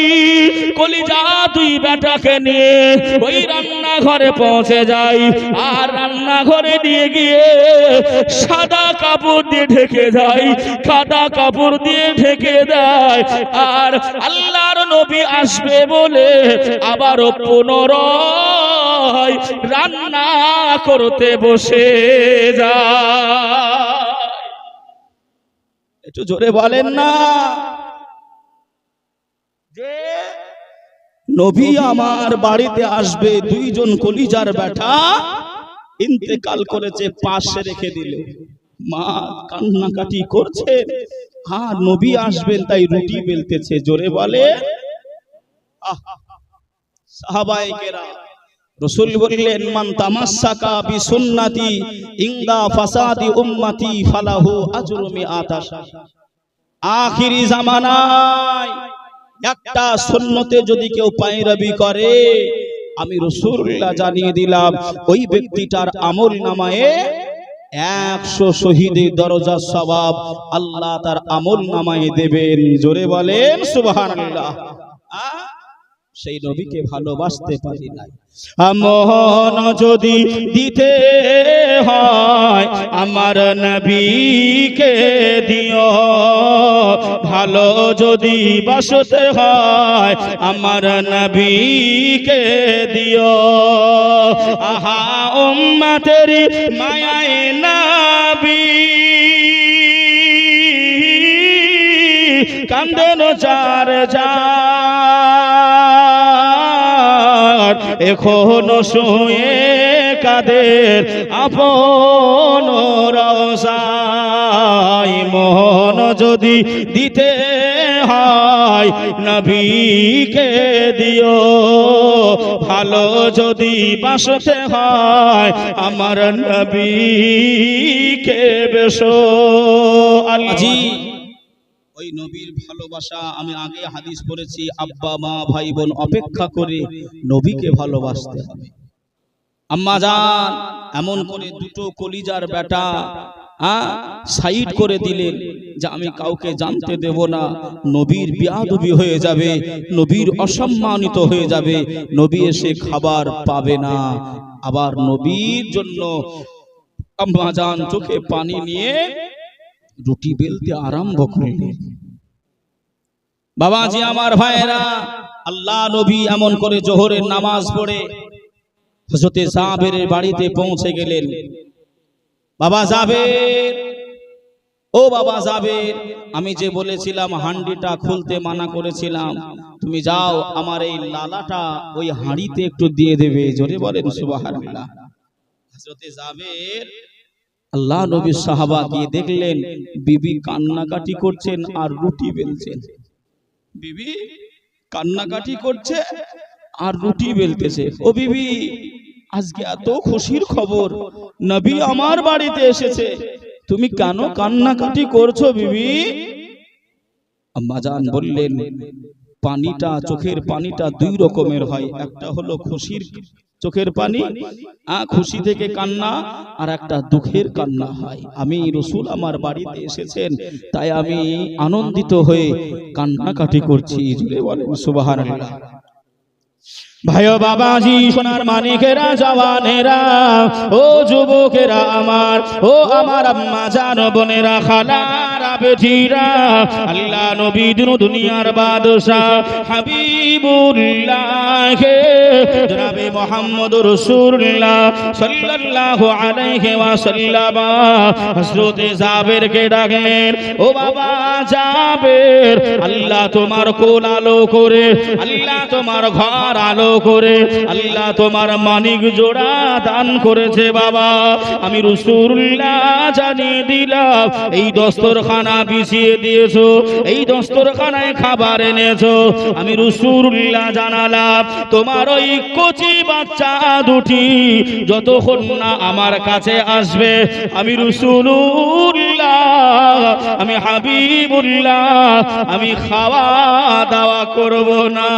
[SPEAKER 1] কলিজা দুই বেটাকে নিয়ে ওই রান্নাঘরে পৌঁছে যায়, আর রান্নাঘরে নিয়ে গিয়ে সাদা কাপড় দিয়ে ঢেকে যায়, সাদা কাপড় দিয়ে ঢেকে দেয়। আর আল্লাহর নবী আসবে বলে আবারও পুনরায় রান্না করতে বসে যায়। একটু জোরে বলেন না যে নবী আমার বাড়িতে আসবে, দুইজন কলিজার বেটা ইন্তেকাল করেছে, পাশে রেখে দিল। মা কান্নাকাটি করছে, আর নবী আসবেন তাই রুটি বেলতেছে। জোরে বলে সাহাবায়ে কেরাম। রাসূল বললেন, মান তামাসসাকা বিসুন্নতি ইনদা ফাসাদি উম্মতি ফালাহু আজরু মিআতা। আখিরি জামানায় একটা সুন্নতে যদি কেউ পায়রাবি করে, আমি রাসূলুল্লাহ জানিয়ে দিলাম ওই ব্যক্তিটার আমল নামায়ে 100 শহীদের দরজা সওয়াব আল্লাহ তার আমল নামায়ে দেবেন। জোরে বলেন সুবহানাল্লাহ। সেই নবীকে ভালোবাসতে পারি না। মন যদি দিতে হয় আমার নবীকে দিও, ভালো যদি বাসতে হয় আমার নবীকে দিও। আহা উম্মতেরি মায়ায় নবী কান্দেন চার যার, এখনো শুয়ে কাদের আপন রওজায়। মন যদি দিতে হয় নবীকে দিও, ভালো যদি বাসতে হয় আমার নবীকে বেশো। আল্লাহ ওই নবীর ভালোবাসা, আমি আগে হাদিস পড়েছি, আব্বা মা ভাই বোন অপেক্ষা করে নবীকে ভালোবাসতে হবে। আম্মা জান এমন করে দুটো কলিজার বেটা সাইড করে দিলেন যে আমি কাউকে জানতে দেব না, নবীর বেয়াদবি হয়ে যাবে, নবীর অসম্মানিত হয়ে যাবে, নবী এসে খাবার পাবে না। আবার নবীর জন্য আম্মা জান চোখে পানি নিয়ে রুটি বেলতে আরম্ভ করলেন। বাবাজি আমার ভাইয়েরা, আল্লাহ নবী এমন করে জোহরের নামাজ পড়ে হযরতে জাবেরের বাড়িতে পৌঁছে গেলেন। বাবা জাবের, ও বাবা জাবের, আমি যে বলেছিলাম হাঁড়িটা খুলতে মানা করেছিলাম, তুমি যাও আমার এই লালাটা ওই হাঁড়িতে একটু দিয়ে দেবে। জোরে বলেন সুবহানাল্লাহ। হযরতে জাবের আল্লাহ নবীর সাহাবা গিয়ে দেখলেন বিবি কান্নাকাটি করছেন আর রুটি বেলছেন। বিবি কান্নাকাটি করছে আর রুটি বেলতেছে। ও বিবি, আজকে এত খুশির খবর, নবী আমার বাড়িতে এসেছে, তুমি কেন কান্নাকাটি করছো বিবি? আম্মা জান বললেন, পানিটা, চোখের পানিটা দুই রকমের হয়, একটা হলো খুশির চোখের পানি, খুশি থেকে কান্না, আর একটা দুঃখের কান্না হয়। আমি রাসূল আমার বাড়িতে এসেছেন, তাই আমি আনন্দিত হয়ে কান্নাকাটি করছি। জোরে বলেন সুবহানাল্লাহ। ভাইও বাবাজি, সোনার মানিকেরা, জওয়ানেরা, ও যুবকেরা আমার, ও আমার আম্মা জান, বোনেরা, খালারা, বেটিরা, আল্লাহ নবী দুনিয়ার বাদশা হাবিবুল্লাহ জনাবে মুহাম্মদুর রাসূলুল্লাহ সাল্লাল্লাহু আলাইহি ওয়াসাল্লাম হযরতে জাবেরকে ডাকলেন। ও বাবা জাবের, আল্লাহ তোমার কোল আলো করে, আল্লাহ তোমার ঘর আলো করে, আল্লাহ তোমার মানিক জোড়া দান করেছে। বাবা আমি রাসূলুল্লাহ জানিয়ে দিলাম, এই দস্তরখানা বিছিয়ে দিয়েছো, এই দস্তরখানায় খাবার এনেছো, আমি রাসূলুল্লাহ জানালাম তোমার ওই কচি বাচ্চা দুটি যতক্ষণ না আমার কাছে আসবে, আমি রাসূলুল্লাহ, আমি হাবিবুল্লাহ, আমি খাওয়া দাওয়া করব না।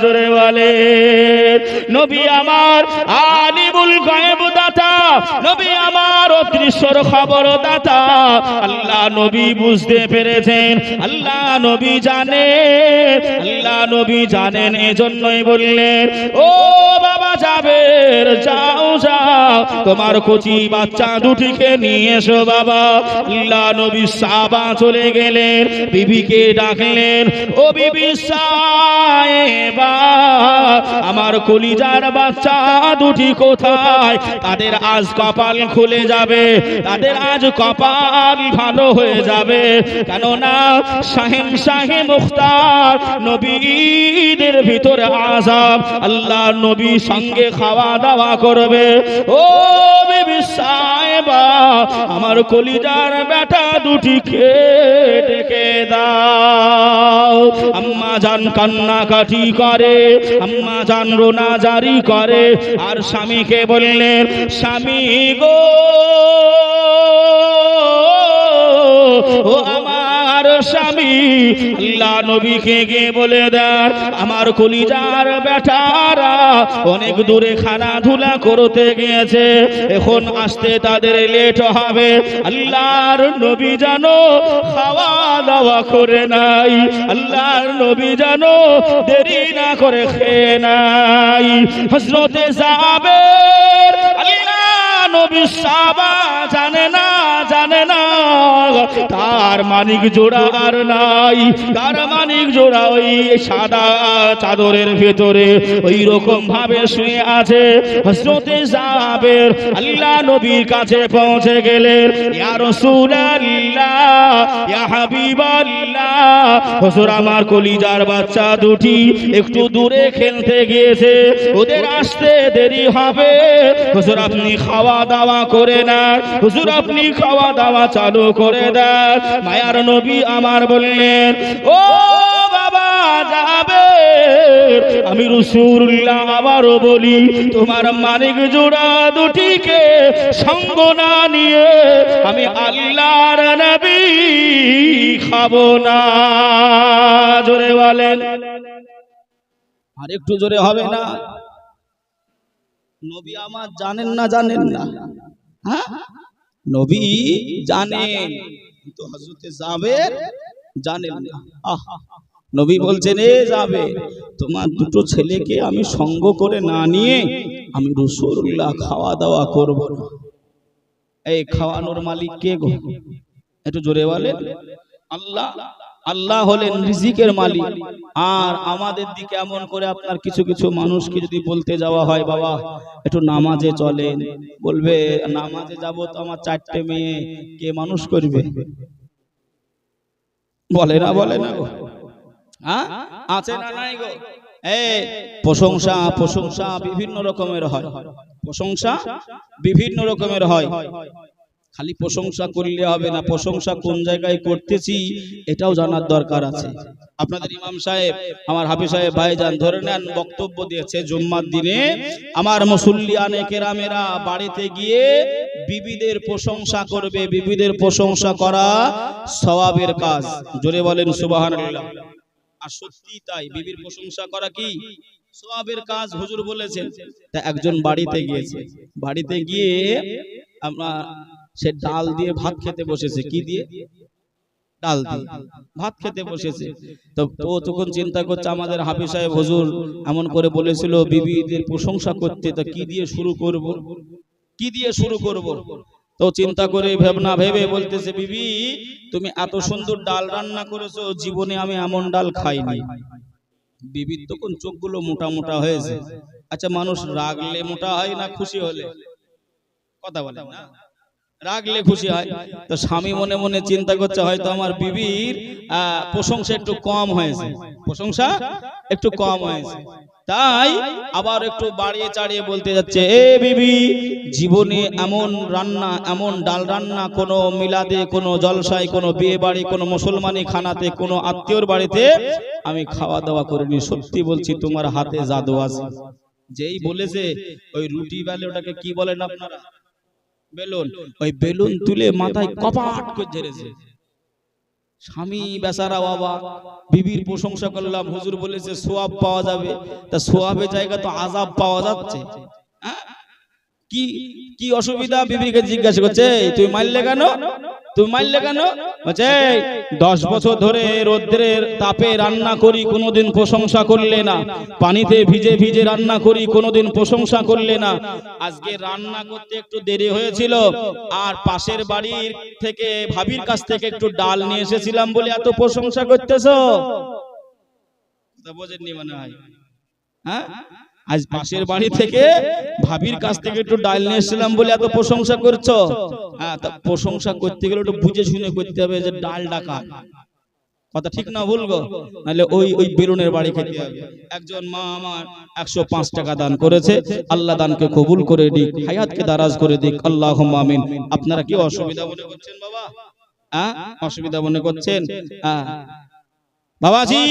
[SPEAKER 1] জোরে বলে নবী আমার আলিমুল গায়ব দাতা, নবী আমার অদৃশ্যর খবর দাতা। আল্লাহ নবী বুঝতে পেরেছেন, আল্লাহ নবী জানেন, আল্লাহ নবী জানেন, এজন্যই বললেন, ও বাবা জাবের, যাও যাও তোমার কচি বাচ্চা দুটিকে নিয়ে এসো। বাবা আল্লাহ নবী সাহাবা চলে গেলেন, বিবিকে ডাকলেন, ও বিবি সাহেবা, আমার কলিজার বাচ্চা দুটি কোথায়? তাদের আজ কপাল খুলে যাবে, তাদের আজ কপাল ভালো হয়ে যাবে, কেননা শাহেম শাহে মুখতার নবীদের ভিতরে আযাব, আল্লাহ নবী সঙ্গে খাওয়া দাওয়া করবে। ও বিবি সাহেবা, আমার কলিজার বেটা দুটিকে ডেকে দাও। আম্মা জান কান্নাকাটি করে, আম্মা জান রোনা জারি করে, আর স্বামীকে বললেন, স্বামী গো, ও আমার স্বামী আল্লাহ নবীকে গিয়ে বলে দেন, আমার কলিজার বেটারা অনেক দূরে খেলাধুলা করতে গিয়েছে, এখন আসতে তাদের লেট হবে। আল্লাহর নবী জানো খাওয়া দাওয়া করে নাই, আল্লাহর নবী জানো দেরি না করে খেয়ে নাই। হযরতে জাবের আল্লাহ নবী সাহাবা জানে না তার মানিক জোড়া আর নাই, তার মানিক জোড়া ওই সাদা চাদরের ভেতরে ওই রকম ভাবে শুয়ে আছে। হযরতে জাবের আল্লাহ নবীর কাছে পৌঁছে গেলেন, ইয়া রাসূলুল্লাহ, ইয়া হাবিবাল্লাহ, হুজুর আমার কলিজার বাচ্চা দুটি একটু দূরে খেলতে গিয়েছে, ওদের আসতে দেরি হবে, হুজুর আপনি খাওয়া দাওয়া করে না, হুজুর আপনি খাওয়া দাওয়া চালু করে দেন। মায়ার নবী আমার বললেন, ও বাবা যাবে, আমি রাসূলুল্লাহ আবারও বলি, তোমার মানিক জোড়া দুটিকে সঙ্গ না নিয়ে আমি আল্লাহর নবী খাবো না। জোরে বলেন, আর একটু জোরে হবে না? নবী আমার জানেন না? হ্যাঁ, নবী জানেন, কিন্তু হযরতে জাবের জানেন না। নবী বলছেন, এ যাবে, তোমার দুটো ছেলেকে আমি সঙ্গ করে না নিয়ে আমি রাসূলুল্লাহ খাওয়া দাওয়া করব না। এই খাওয়ানোর মালিক কে গো? একটু জোরে বলেন। আল্লাহ। আল্লাহ হলেন রিজিকের মালিক। আর আমাদের দিকে এমন করে আপনার কিছু কিছু মানুষকে যদি বলতে যাওয়া হয়, বাবা একটু নামাজে চলেন, বলবে নামাজে যাব তো আমার 4টে মেয়ে কে মানুষ করবে? বলে না গো? হ্যাঁ, আছে না নাই গো? এই প্রশংসা বিভিন্ন রকমের হয়, প্রশংসা বিভিন্ন রকমের হয়। খালি প্রশংসা করলে হবে না, প্রশংসা কোন জায়গায় করতেছি এটাও জানার দরকার আছে। আপনাদের ইমাম সাহেব, আমার হাফেজ সাহেব ভাইজান ধরে নেন বক্তব্য দিয়েছে জুম্মার দিনে, আমার মুসল্লিয়ানে কেরামেরা বাড়িতে গিয়ে বিবিদের প্রশংসা করবে। বিবিদের প্রশংসা করা সওয়াবের কাজ। জোরে বলেন সুবহানাল্লাহ। আর সত্যি তাই, বিবির প্রশংসা করা কি সওয়াবের কাজ, হুজুর বলেছেন। তা একজন বাড়িতে গিয়েছে, বাড়িতে গিয়ে আমরা সে ডাল দিয়ে ভাত খেতে বসেছে। কি দিয়ে? ডাল দিয়ে ভাত খেতে বসেছে। তো তখন চিন্তা করছে, আমাদের হাফেজ সাহেব হুজুর এমন করে বলেছিল বিবিদের প্রশংসা করতে, তো কি দিয়ে শুরু করব? তো চিন্তা করে ভাবনা ভেবে বলতেছে, বিবি তুমি এত সুন্দর ডাল রান্না করেছো, জীবনে আমি এমন ডাল খাইনি। বিবির তখন চোখগুলো মোটা মোটা হয়েছে। আচ্ছা, মানুষ রাগলে মোটা হয় না খুশি হলে? কথা বলে না, রাগলে খুশি হয়। তো স্বামী মনে মনে চিন্তা করছে, হয়তো আমার বিবির প্রশংসা একটু কম হয়েছে, তাই আবার একটু বাড়িয়ে চাড়িয়ে বলতে যাচ্ছে, এ বিবি জীবনে এমন রান্না, এমন ডাল রান্না কোনো মিলাদে, কোনো জলসায়, কোনো বিয়ে বাড়ি, কোনো মুসলমানি খানাতে, কোনো আত্মীয়র বাড়িতে আমি খাওয়া দাওয়া করিনি। সত্যি বলছি তোমার হাতে জাদু আছে। যেই বলেছে, ওই রুটি বেলে ওটাকে কি বলেন আপনারা? বেলুন। ওই বেলুন তুলে মাথায় কপাট করে ঝেড়েছে। স্বামী বেচারা বাবা, বিবির প্রশংসা করলাম, হুজুর বলেছে সোয়াব পাওয়া যাবে, তা সোয়াবের জায়গা তো আযাব পাওয়া যাচ্ছে। কি অসুবিধা? বিবিকে জিজ্ঞাসা করছে, তুই মারলে কেন? বলছে 10 বছর ধরে রৌদ্রের তাপে রান্না করি, কোনোদিন প্রশংসা করলে না। পানিতে ভিজে ভিজে রান্না করি, কোনোদিন প্রশংসা করলে না। আজকে রান্না করতে একটু দেরি হয়েছিল, আর পাশের বাড়ির থেকে ভাবির কাছ থেকে একটু ডাল নিয়ে এসেছিলাম বলে এত প্রশংসা করতেছো। বোঝেননি মনে হয়? হ্যাঁ, আজ পাশের বাড়ি থেকে ভাবির কাছ থেকে একটু ডাল নিয়ে এসেছিলাম বলে এত প্রশংসা করছো। হ্যাঁ, তা প্রশংসা করতে গেলে একটু বুঝে শুনে করতে হবে, যে ডাল ডাকা কথা ঠিক না ভুল গো? নাহলে ওই বেলুনের বাড়ি খেতে হবে। একজন মা আমার 105 টাকা দান করেছে, আল্লাহ দানকে কবুল করে দিক, হায়াতকে দারাজ করে দিক, আল্লাহুম্মা আমিন। আপনারা কি অসুবিধা মনে করছেন বাবা? অসুবিধা মনে করছেন? বাবাজি,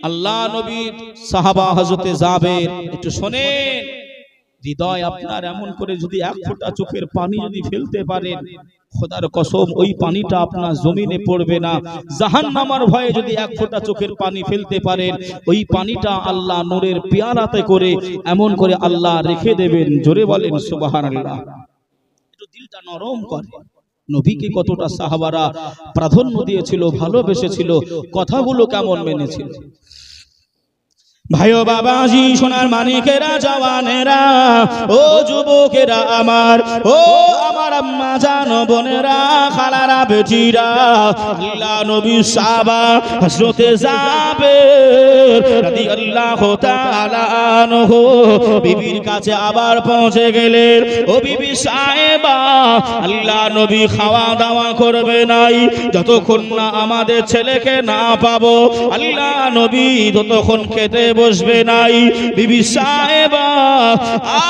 [SPEAKER 1] আল্লাহ নবীর সাহাবা হযরতে জাবের, একটু শোনেন, হৃদয় আপনার এমন করে যদি এক ফোঁটা চোখের পানি যদি ফেলতে পারেন, খোদার কসম ওই পানিটা আপনার জমিনে পড়বে না। জাহান্নামের ভয়ে যদি এক ফোঁটা চোখের পানি ফেলতে পারেন, ওই পানিটা আল্লাহ নূরের পেয়ালাতে করে এমন করে আল্লাহ রেখে দেবেন। জোরে বলেন সুবহানাল্লাহ। একটু দিলটা নরম করে। নবীকে কতটা সাহাবারা প্রাধান্য দিয়েছিল, ভালোবেসেছিল, কথাগুলো কেমন মেনেছিল। ভাইও বাবাজি, সোনার মানিকেরা, জওয়ানেরা, ও যুবকেরা আমার, ও আমার আম্মা জান বোনেরা, খালারা, বেটিরা, আল্লাহ নবী সাহাবা হযরতে জাবের রাদিয়াল্লাহু তাআলা আনহু বিবির কাছে আবার পৌঁছে গেলেন। ও বিবি সাহেবা, আল্লাহ নবী খাওয়া দাওয়া করবে নাই যতক্ষণ না আমাদের ছেলেকে না পাবো। আল্লাহ নবী ততক্ষণ খেতে বসবে নাই। বিবি সাহেবা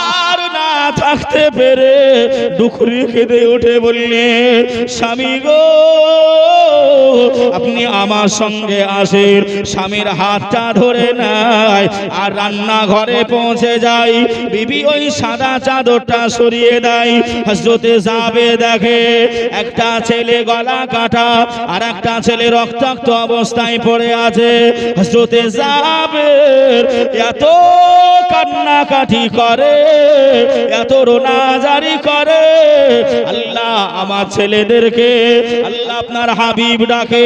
[SPEAKER 1] আর না থাকতে পেরে দুখরি কেঁদে উঠে বললেন, স্বামী গো, আপনি আমার সঙ্গে আসেন। স্বামীর হাতটা ধরে নাই আর রান্নাঘরে পৌঁছে যাই। বিবি ওই সাদা চাদরটা সরিয়ে দেয়। হযরতে জাবের দেখে একটা ছেলে গলা কাটা আর একটা ছেলে রক্তাক্ত অবস্থায় পড়ে আছে। হযরতে জাবের এত কান্নাকাটি করে, এত রোনাজারি করে, আল্লাহ আমার ছেলেদেরকে, আল্লাহ আপনার হাবিব ডাকে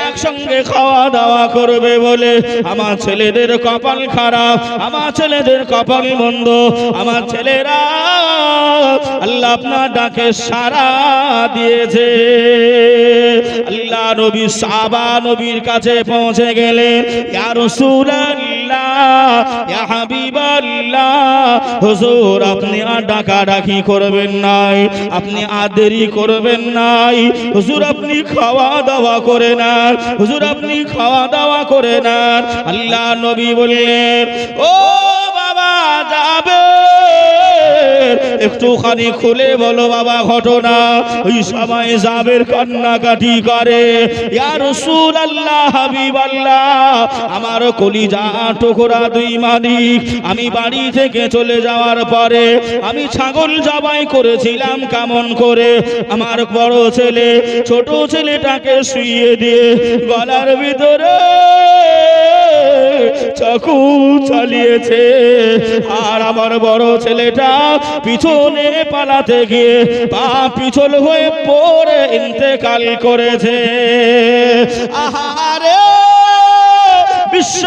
[SPEAKER 1] একসঙ্গে খাওয়া দাওয়া করবে বলে। আমার ছেলেদের কপাল খারাপ, আমার ছেলেদের কপাল মন্দ, আমার ছেলেরা আল্লাহ আপনার ডাকে সাড়া দিয়েছে। আল্লাহ নবী সাহাবা নবীর কাছে পৌঁছে গেলেন। ইয়া রাসূলুল্লাহ, ইয়া হাবিবাল্লাহ, হুজুর আপনি আর ডাকাডাকি করবেন নাই, আপনি আর দেরি করবেন নাই, হুজুর আপনি খাওয়া দাওয়া করে নেন, হুজুর আপনি খাওয়া দাওয়া করে নেন। আল্লাহ নবী বললেন, ও বাবা যাবে, একটুখানি খুলে বলো বাবা ঘটনা। ওই সময় জাবের কান্নাকাটি করে, ইয়া রাসূলুল্লাহ, হাবিবাল্লাহ, আমার কলিজা টুকরা দুই মালিক, আমি বাড়ি থেকে চলে যাওয়ার পরে আমি ছাগল জবাই করেছিলাম কেমন করে। আমার বড় ছেলে ছোট ছেলেটাকে শুইয়ে দিয়ে গলার ভিতরে চাকু চালিয়েছে, আর আমার বড় ছেলেটা পিছনে পালাতে গিয়ে পা পিছল হয়ে পড়ে ইন্তেকাল করেছে। আহারে বিশ্ব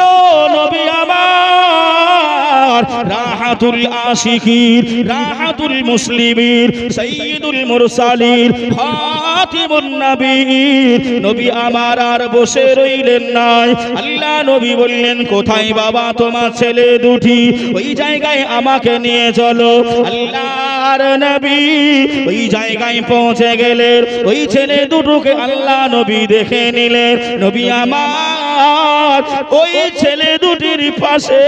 [SPEAKER 1] নবী আমার, রাহাতুল আশিকির, রাহাতুল মুসলিমিন, সাইয়্যিদুল মুরসালিন, খাতিমুন নবীর নবী আমার আর বসে রইলেন নাই। আল্লাহ নবী বললেন, কোথায় বাবা তোমার ছেলে দুটি? ওই জায়গায় আমাকে নিয়ে চলো। আল্লাহর নবী ওই জায়গায় পৌঁছে গেলেন। ওই ছেলে দুটোকে আল্লাহ নবী দেখে নিলেন। নবী আমার ওই ছেলে দুটির পাশে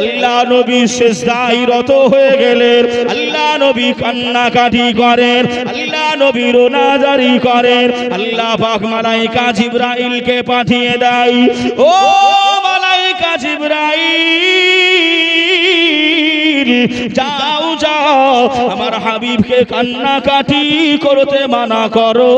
[SPEAKER 1] আল্লাহ নবী সিজদায় রত হয়ে গেলেন। আল্লাহ নবী কান্নাকাটি করেন, আল্লাহ নবী রোনাজারি করেন। আল্লাহ পাক মালাইকা জিবরাইলকে পাঠিয়ে দেয়। ও মালাইকা জিবরাইল, যাও যাও আমার হাবিবকে কান্নাকাটি করতে মানা করো,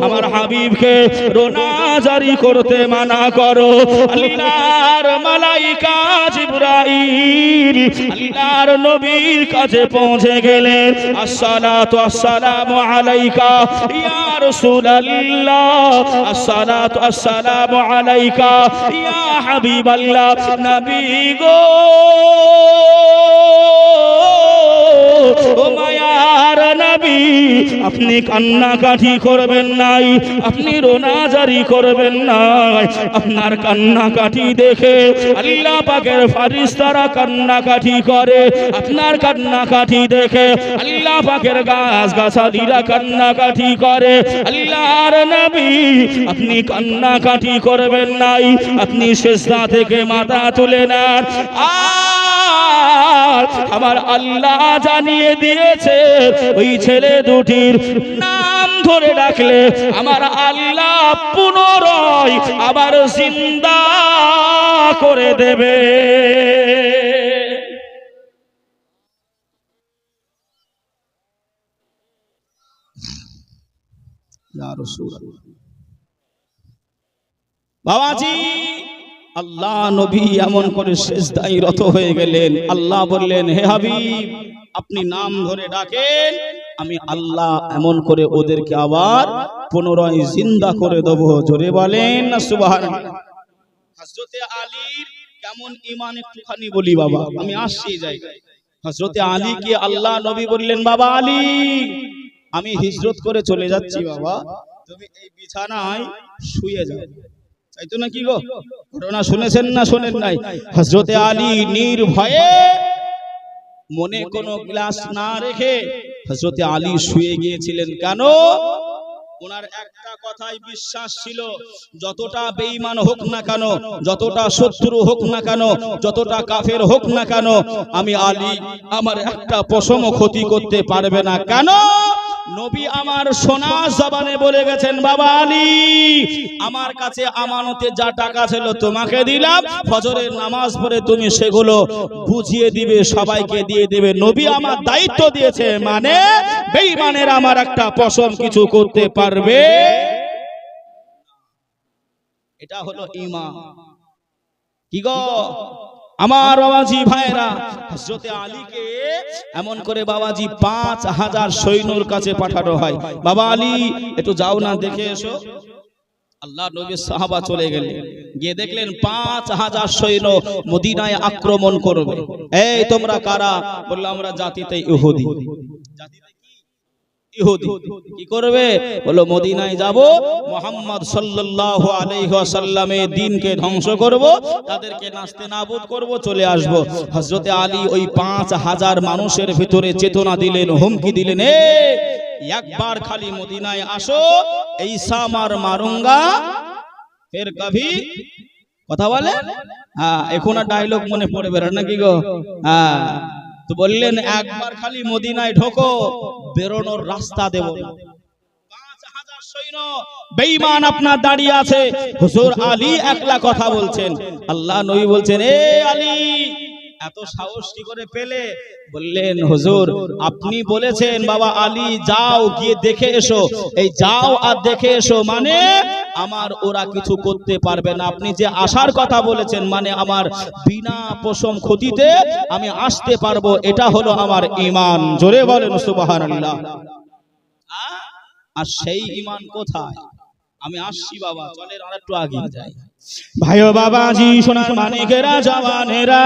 [SPEAKER 1] আমার হাবিবকে রোনাজারি করতে মানা করো। আল্লাহর মালাইকা জিবরাইল আল্লাহর নবীর কাছে পৌঁছে গেলেন। আসসালাতু আসসালামু আলাইকা ইয়া রাসূলুল্লাহ, আসসালাতু আসসালামু আলাইকা ইয়া হাবিবাল্লাহ। নবী গো, ও মায়ার নবী, আপনি কান্নাকাটি করবেন নাই, আপনি রোনাজারি করবেন নাই। আপনার কান্নাকাটি দেখে আল্লাহ পাকের ফেরেশতারা কান্নাকাটি করে, আপনার কান্নাকাটি দেখে আল্লাহ পাকের গাছগাছালিরা কান্নাকাটি করে। আল্লাহর নবী আপনি কান্নাকাটি করবেন নাই, আপনি সিজদা থেকে মাথা তুলে নেন। আর আমার আল্লাহ জানিয়ে দিয়েছে ওই ছেলে দুটির নাম ধরে ডাকলে আমার আল্লাহ পুনরায় আবার জিন্দা করে দেবে। ইয়া রাসূলুল্লাহ। বাবাজি আল্লাহ নবী এমন করে সিজদায় রত হয়ে গেলেন। আল্লাহ বললেন, হে হাবিব আপনি নাম ধরে ডাকেন, আমি আল্লাহ এমন করে ওদেরকে আবার পুনরায় জিন্দা করে দেব। জোরে বলেন না সুবহানাল্লাহ। হযরতে আলীর কেমন ঈমান একটুখানি বলি বাবা, আমি আসছি জায়গায়। হযরতে আলীকে আল্লাহ নবী বললেন, বাবা আলী আমি হিজরত করে চলে যাচ্ছি বাবা, তুমি এই বিছানায় শুয়ে যাও। তাই তো নাকি গো, ঘটনা শুনেছেন না শোনেন নাই? হযরতে আলী নির্ভয়ে মনে কোনো গ্লাস না রেখে হযরতে আলী শুয়ে গিয়েছিলেন। কেন? ওনার একটা কথাই বিশ্বাস ছিল, যতটা বেঈমান হোক না কেন, যতটা শত্রু হোক না কেন, যতটা কাফের হোক না কেন, আমি আলী আমার একটা পশমও ক্ষতি করতে পারবে না। কেন? নবী আমার সোনা জবানে বলে গেছেন, বাবা আলী আমার কাছে আমানতে যা টাকা ছিল তোমাকে দিলাম, ফজরের নামাজ পড়ে তুমি সেগুলো বুঝিয়ে দিবে, সবাইকে দিয়ে দেবে। নবী আমার দায়িত্ব দিয়েছে, মানে বেঈমানের আমার একটা পশম কিছু করতে পারবে। এটা হলো ঈমান। কি গো আমার বাবাজি ভাইরা, হযরতে আলীকে এমন করে বাবাজি 5000 সৈন্যর কাছে পাঠানো হয়। বাবা আলী একটু যাও না দেখে এসো। আল্লাহ নবীর সাহাবা চলে গেলেন, গিয়ে দেখলেন 5000 সৈন্য মদিনায় আক্রমণ করবে। এই তোমরা কারা? বলল আমরা জাতিতে ইহুদি। জাতিতে ইহুদি। কি করবে? বলো মদিনায় যাব, মুহাম্মদ সাল্লাল্লাহু আলাইহি ওয়াসাল্লামের দ্বীনকে ধ্বংস করব, তাদেরকে নাস্তে নাবুদ করব, চলে আসব। হযরতে আলী ওই 5000 মানুষের ভিতরে চেতনা দিলেন, হুমকি দিলেন, একবার খালি মদিনায় আসো, ঈসা মারুঙ্গা ফের কভি। কথা বলে? হ্যাঁ, এখন আর ডায়লগ মনে পড়বে নাকি গো? হ্যাঁ, তো বললেন একবার খালি মদিনায় ঢোকো, বেরোনোর রাস্তা দেব না। 5000 সৈন্য বেঈমান আপনার দাঁড়িয়ে আছে, হুজুর আলী একলা কথা বলছেন। আল্লাহ নবী বলছেন, এ আলী এত সাহস কি করে পেলে? বললেন, হুজুর আপনি বলেছেন বাবা আলী যাও গিয়ে দেখে এসো। এই যাও আর দেখে এসো মানে আমার ওরা কিছু করতে পারবে না। আপনি যে আসার কথা বলেছেন মানে আমার বিনা পশম ক্ষতিতে আমি আসতে পারবো, এটা হলো আমার ঈমান। জোরে বলেন সুবহানাল্লাহ। আর সেই ঈমান কোথায়? আমি আসছি বাবা, চলেন আরেকটু আগে যাই। ভাইও বাবাজি সোনার মানিকেরা, জওয়ানেরা,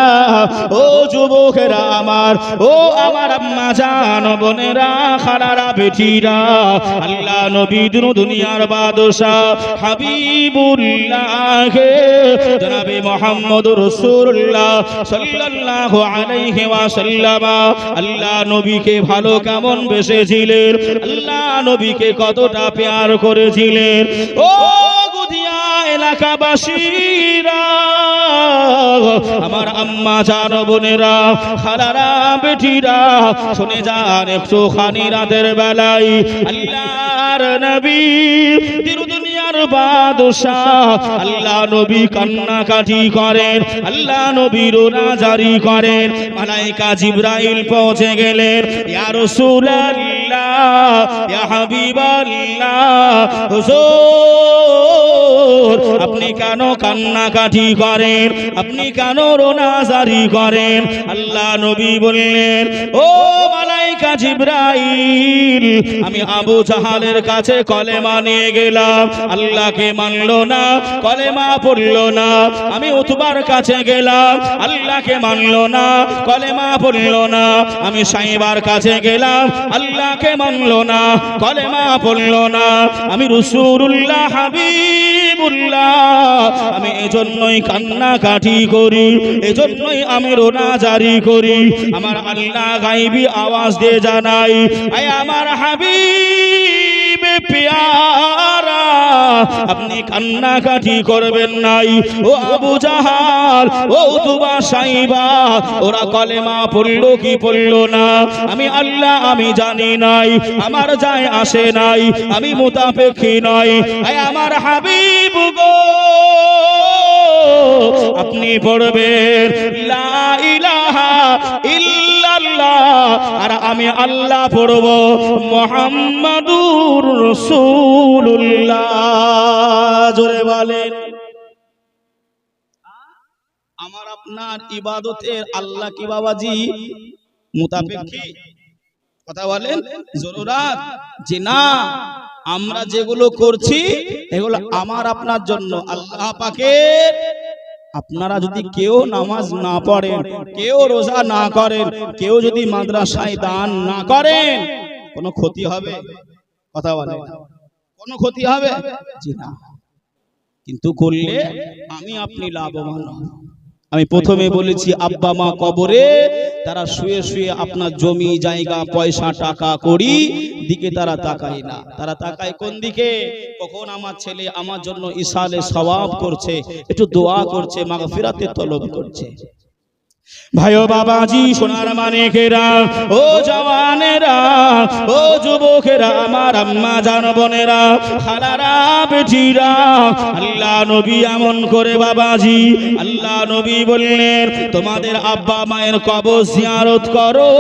[SPEAKER 1] ও যুবকেরা আমার, ও আমার আম্মা জান বোনেরা, খালারা বেটিরা, আল্লাহ নবী দুনিয়ার বাদশা হাবিবুল্লাহ জনাবে মুহাম্মদুর রাসূলুল্লাহ সাল্লাল্লাহু আলাইহি ওয়াসাল্লাম আল্লাহ নবীকে ভালো কেমন বেসেছিলেন, আল্লাহ নবীকে কতটা প্যার করেছিলেন। ও গুদিয়া এলাকাবাসীরা, আমার আম্মা জান বোনেরা, খালারা বেটিরা, শুনে যান একটুখানি রাতের বেলায় আল্লাহর নবী দুনিয়ার বাদশাহ আল্লাহ নবী কান্নাকাটি করেন, আল্লাহ নবী রোনা জারি করেন। মালাইকা জিবরাইল পৌঁছে গেলেন, ইয়া রাসূলুল্লাহ, ইয়া হাবিবাল্লাহ, হুজুর আপনি কেন কান্নাকাটি করেন, আপনি কেন রোনা জারি করেন? আল্লাহ নবী বললেন, ও মালাইকা জিবরাইল, আমি আবু জাহালের কাছে কলেমা নিয়ে গেলাম, আল্লাহকে মানলো না, কলেমা পড়লো না। আমি উতবার কাছে গেলাম, আল্লাহকে মানলো না, কলেমা পড়লো না। আমি সাইবার কাছে গেলাম, আল্লাহকে মানলো না, কলেমা পড়লো না। আমি রাসূলুল্লাহ হাবিবুল্লাহ, আমি এজন্যই কান্নাকাটি করি, এজন্যই আমি রোনা জারি করি। আমার আল্লাহ গায়বী আওয়াজ দিয়ে জানাই, আয় আমার হাবিব প্যারা, আপনি কান্নাকাটি করবেন নাই। ও আবু জাহাল, ও উতবা, সাইবা, ওরা কলেমা পড়লো কি পড়লো না আমি আল্লাহ আমি জানি নাই, আমার যায় আসে নাই, আমি মুতাফেকি নই। আয় আমার হাবিব গো, আপনি পড়বেন লা ইলাহা ইল্লাল্লাহ আর আমি আল্লাহ পড়ব মুহাম্মাদুর রাসূলুল্লাহ। জোরে বলেন। আমার আপনার ইবাদতের আল্লাহ কি বাবাজি মুতাপেক্ষী? কথা বলেন জরুরাত যে না, আমরা যেগুলো করছি এগুলো আমার আপনার জন্য আল্লাহ পাকের। আপনারা যদি কেউ নামাজ না পড়েন, কেউ রোজা না করেন, কেউ যদি মাদ্রাসায় দান না করেন, কোনো ক্ষতি হবে? কথা বলেন, কোনো ক্ষতি হবে? জি না। কিন্তু করলে আমি আপনি লাভবান হব। আমি প্রথমে বলেছি আব্বা মা কবরে, তারা শুয়ে শুয়ে আপনার জমি জায়গা পয়সা টাকা করি দিকে তারা তাকায় না, তারা তাকায় কোন দিকে? কখন আমার ছেলে আমার জন্য ইসালে সওয়াব করছে, একটু দোয়া করছে, মাগফিরাতের তলব করছে। ভাইও বাবাজি সোনার মানিকেরা, ও জওয়ানেরা, ও যুবকেরা, আমার আম্মা জান বোনেরা, খালারা বেটিরা, আল্লাহ নবী এমন করে বাবাজি, আল্লাহ নবী বললেন তোমাদের আব্বা মায়ের কবর জিয়ারত করো।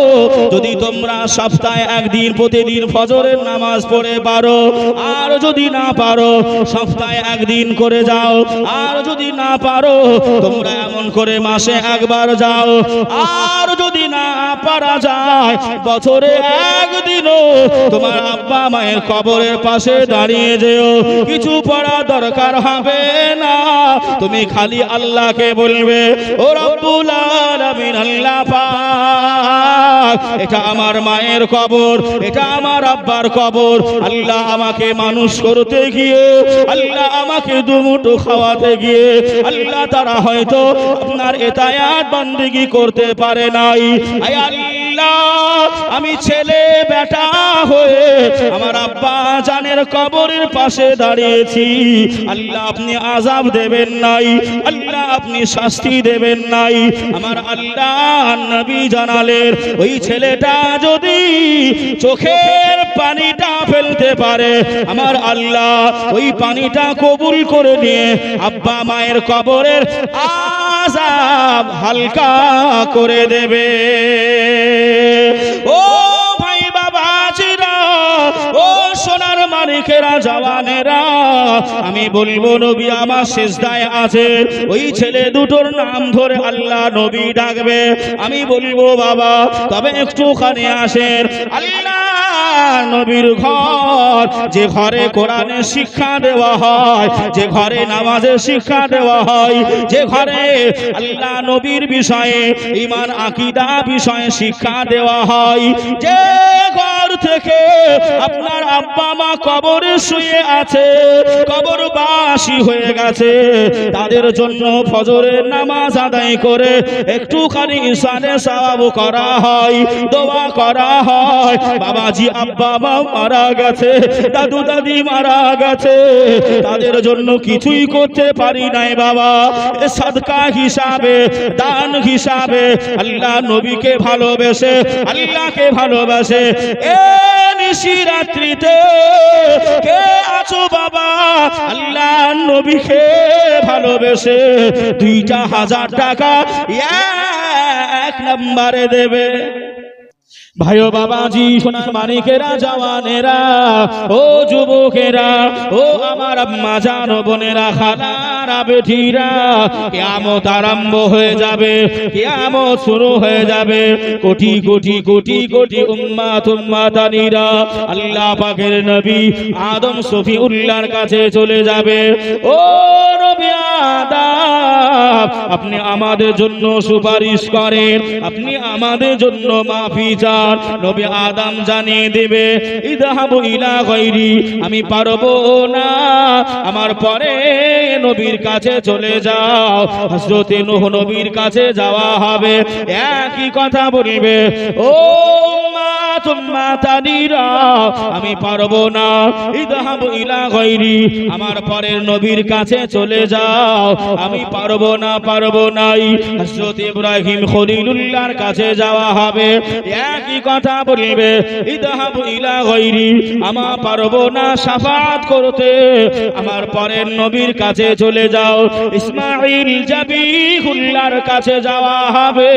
[SPEAKER 1] যদি তোমরা সপ্তাহে একদিন প্রতিদিন ফজরের নামাজ পড়ে পারো, আর যদি না পারো সপ্তাহে একদিন করে যাও, আর যদি না পারো তোমরা এমন করে মাসে একবার যাও, আর যদি না পারা যায় বছরে একদিনও তোমার আব্বা মায়ের কবরের পাশে দাঁড়িয়ে যেও। কিছু পড়া দরকার হবে না, তুমি খালি আল্লাহকে বলবে ও রব্বুল আলামিন, আল্লাহ পাক এটা আমার মায়ের কবর, এটা আমার আব্বার কবর, আল্লাহ আমাকে মানুষ করতে গিয়ে, আল্লাহ আমাকে দুমুঠো খাওয়াতে গিয়ে, আল্লাহ তারা হয়তো আপনার এতায়াত বান্দেগি করতে পারে নাই। আয় আল্লাহ, আমি ছেলে বেটা হয়ে আমার আব্বা জানের কবরের পাশে দাঁড়িয়েছি, আল্লাহ আপনি আযাব দেবেন নাই, আল্লাহ আপনি শাস্তি দেবেন নাই। আমার আল্লাহ নবী জানালেন ওই ছেলেটা যদি চোখের পানিটা ফেলতে পারে, আমার আল্লাহ ওই পানিটা কবুল করে নিয়ে আব্বা মায়ের কবরের আযাব হালকা করে দেবে। ও ভাই বাবাজিরা, ও সোনার মানিকেরা, জওয়ানেরা, আমি বলবো নবী আমার সিজদায় আছে, ওই ছেলে দুটোর নাম ধরে আল্লাহ নবী ডাকবে। আমি বলবো বাবা তবে একটুখানি আসেন। আল্লাহ নবীর ঘর, যে ঘরে কোরআনের শিক্ষা দেওয়া হয়, যে ঘরে নামাজের শিক্ষা দেওয়া হয়, যে ঘরে আল্লাহ নবীর বিষয়ে ঈমান আকীদা বিষয়ে শিক্ষা দেওয়া হয়, যে ঘর থেকে আপনার আব্বা মা কবরে শুয়ে আছে, কবরবাসী হয়ে গেছে, তাদের জন্য ফজরের নামাজ আদায় করে একটুখানি ইসালে সওয়াব করা হয়, দোয়া করা হয়। বাবাজি আব্বা মা মারা গেছে, দাদু দাদি মারা গেছে, তাদের জন্য কিছুই করতে পারি নাই বাবা, এ সাদকা হিসাবে, দান হিসাবে আল্লাহ নবীকে ভালোবেসে, আল্লাহকে ভালোবাসে এ নিশিরাত্রিতে কে আছো বাবা আল্লাহ নবীকে ভালোবেসে 2,000 টাকা এক নম্বরে দেবে। ভাইও বাবাজি সোনার মানিকেরা, জওয়ানেরা, ও যুবকেরা, ও আমার আম্মা জান বোনেরা, খালারা বেটিরা, কিয়ামত আরম্ভ হয়ে যাবে, কিয়ামত শুরু হয়ে যাবে। কোটি কোটি কোটি কোটি উম্মাতানিরা আল্লাহ পাকের নবী আদম শফিউল্লাহর কাছে চলে যাবে। ও নবী আদম, আপনি আমাদের জন্য সুপারিশ করেন, আপনি আমাদের জন্য মাফি চান। নবী আদম জানিয়ে দেবে ইযহাবু ইলা গায়রি, আমি পারবো না, আমার পরে নবীর কাছে চলে যাও। হযরতে নূহ নবীর কাছে যাওয়া হবে, একই কথা বলবে ও উম্মত তুম্মাতানিরা আমি পারবো না ইযহাবু ইলা গায়রি আমার পরের নবীর কাছে চলে যাও আমি পারবো নাই হযরত ইব্রাহিম খলিলুল্লাহর কাছে যাওয়া হবে একই কথা বলবে ইযহাবু ইলা গায়রি আমা পারবো না শাফাআত করতে আমার পরের নবীর কাছে চলে যাও ইসমাঈল জাবিহুল্লাহর কাছে যাওয়া হবে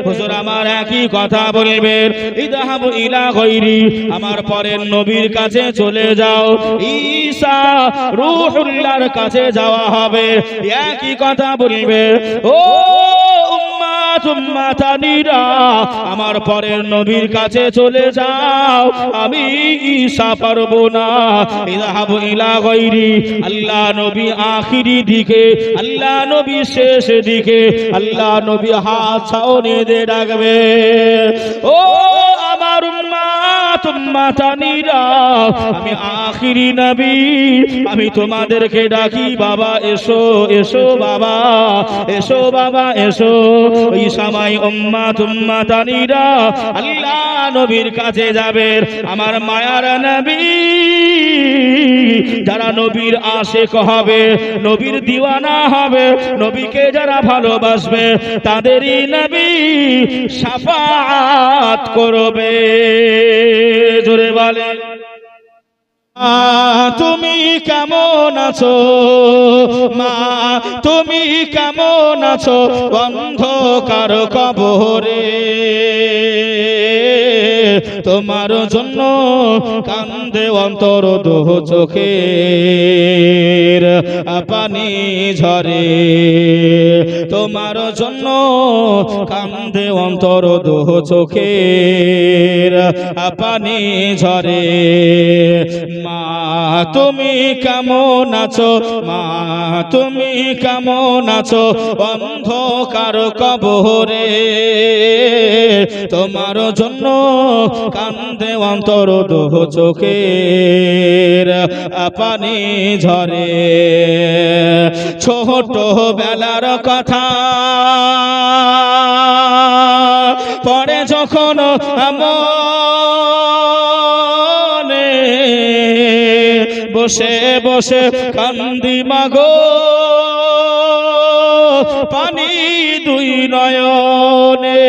[SPEAKER 1] হুজুর আমার একই কথা বলবেন ইযহাবু ইলা গায়রি আমার পরের নবীর কাছে চলে যাও ঈসা রূহুল্লাহর কাছে যাওয়া হবে একই কথা বলবে ও উম্মাতানিরা আমার পরের নবীর কাছে চলে যাও আমি ঈসা পারবো না ইযহাবু ইলা গায়রি আল্লাহ নবী আখিরি দিকে আল্লাহ নবী শেষ দিকে আল্লাহ নবী হাত ছাউনি দিয়ে ডাকবে ও আমার উম্মাতানিরা আমি আখিরি নবী আমি তোমাদেরকে ডাকি বাবা এসো এসো বাবা এসো বাবা এসো ওই সময় উম্মাতানিরা আল্লাহ নবীর কাছে যাবে আমার মায়ার নবী যারা নবীর আশিক হবে নবীর দিওয়ানা হবে নবীকে যারা ভালোবাসবে তাদেরই নবী শাফাআত করবে জোরে বলে তুমি কেমন আছো মা তুমি কেমন আছো অন্ধকার কবরে তোমার জন্য কান্দে অন্তর দোহ চোখের পানি ঝরে তোমার জন্য কান্দে অন্তর দোহ চোখের পানি ঝরে মা তুমি কেমন আছো মা তুমি কেমন আছো অন্ধকার কবরে তোমার জন্য কান্দে অন্তর দোহ চোখের পানি ঝরে ছোট বেলার কথা পরে যখন বসে বসে কান্দি মাগো পানি দুই নয়নে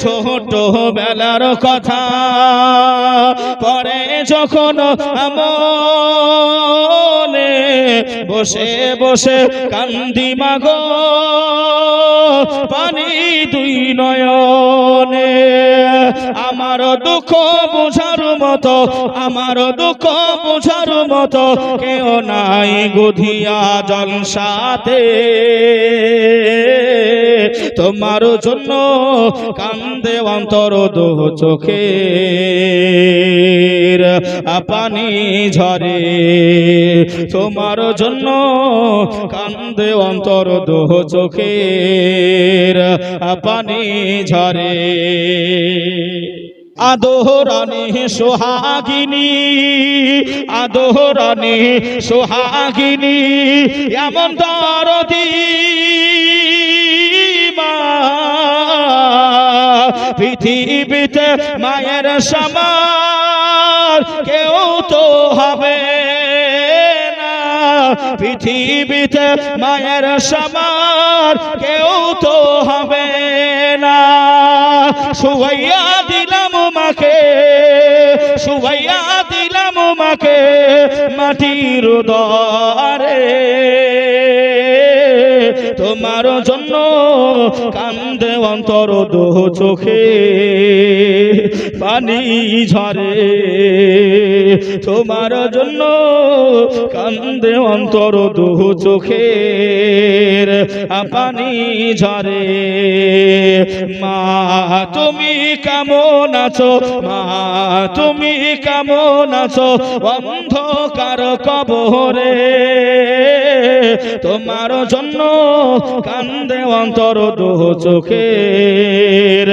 [SPEAKER 1] ছোট বেলার কথা পরে যখন আমনে বসে বসে কান্দি মাগো পানি দুই নয়নে আমার দুঃখ বোঝার মতো আমার দুঃখ বোঝার মতো কেউ নাই গধিয়া জলসাতে তোমার জন্য কান্দে অন্তর দোহ চোখের পানি ঝরে তোমার জন্য কান্দে অন্তর দোহ চোখের পানি ঝরে আদোহরানি সোহাগিনী আদোহরানি সোহাগিনী এমন দরদি পৃথিবীতে মায়ের সমান কেউ তো হবে না পৃথিবীতে মায়ের সমান কেউ তো হবে না শুয়াইয়া দিলাম মাকে শুয়াইয়া দিলাম মাকে মাটির দরে তোমার জন্য কান্দে অন্তর দোহ চোখে পানি ঝরে তোমার জন্য কান্দে অন্তর দোহ চোখের পানি ঝরে মা তুমি কেমন আছো মা তুমি কেমন আছো অন্ধকার কবরে তোমার জন্য কান্দে অন্তর দোহ চোখের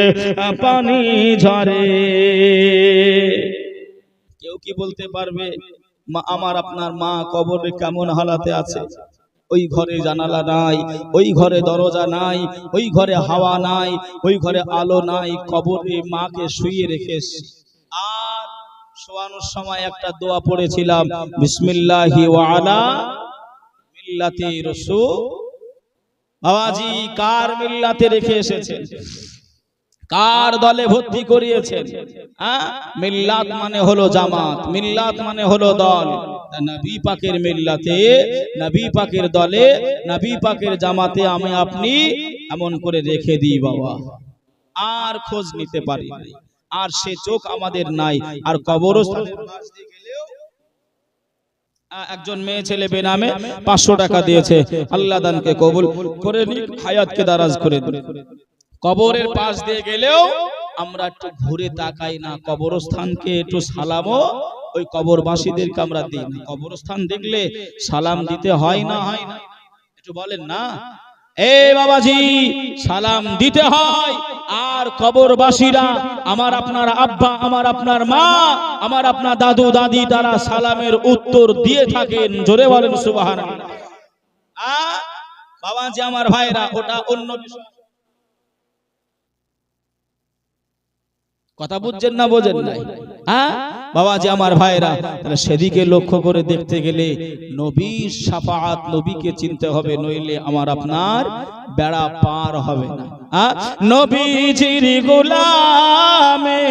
[SPEAKER 1] পানি ঝরে কেউ কি বলতে পারবে মা আমার আপনার মা কবরে কেমন হালাতে আছে ওই ঘরে জানালা নাই, ওই ঘরে দরজা নাই, ওই ঘরে হাওয়া নাই, ওই ঘরে আলো নাই, কবরে মাকে শুইয়ে রেখেছি। আর শোয়ানোর সময় একটা দোয়া পড়েছিলাম, বিসমিল্লাহি ওয়া আলা মিল্লাতি রাসূল। বাবাজি কার মিল্লাতে রেখে এসেছেন, কার দলে ভর্তি করিয়েছেন? মিল্লাত মানে হলো জামাত, মিল্লাত মানে হলো দল। নবী পাকের মিল্লাতে, নবী পাকের দলে, নবী পাকের জামাতে আমি আপনি এমন করে রেখে দিই বাবা, আর খোঁজ নিতে পারি না, আর সে চোখ আমাদের নাই। আর কবরস্থানের পাশ দিয়ে গেলেও একজন মেয়ে ছেলে বেনামে 500 টাকা দিয়েছে, আল্লাহ দানকে কবুল করে নিক, হায়াতকে দারাজ করে দিন। কবরের পাশ দিয়ে গেলেও আমরা একটু ঘুরে তাকাই না, কবরস্থানকে একটু সালামও ওই কবরবাসীদেরকে আমরা দিই না। কবরস্থান দেখলে সালাম দিতে হয় না, হয় না? একটু বলেন না, এ বাবাজি সালাম দিতে হয়। আর কবরবাসীরা আমার আপনার আব্বা, আমার আপনার মা, আমার আপনার দাদু দাদি, তারা সালামের উত্তর দিয়ে থাকেন। জোরে বলেন সুবহানাল্লাহ। বাবাজি আমার ভাইরা, ওটা অন্য বিষয়। কথা বুঝছেন না বোঝেন নাই? বাবাজি আমার ভাইরা, তাহলে সেদিকে লক্ষ্য করে দেখতে গেলে নবীর শাফাআত, নবীকে চিনতে হবে, নইলে আমার আপনার বেড়া পার হবে না। নবীজির গোলামের,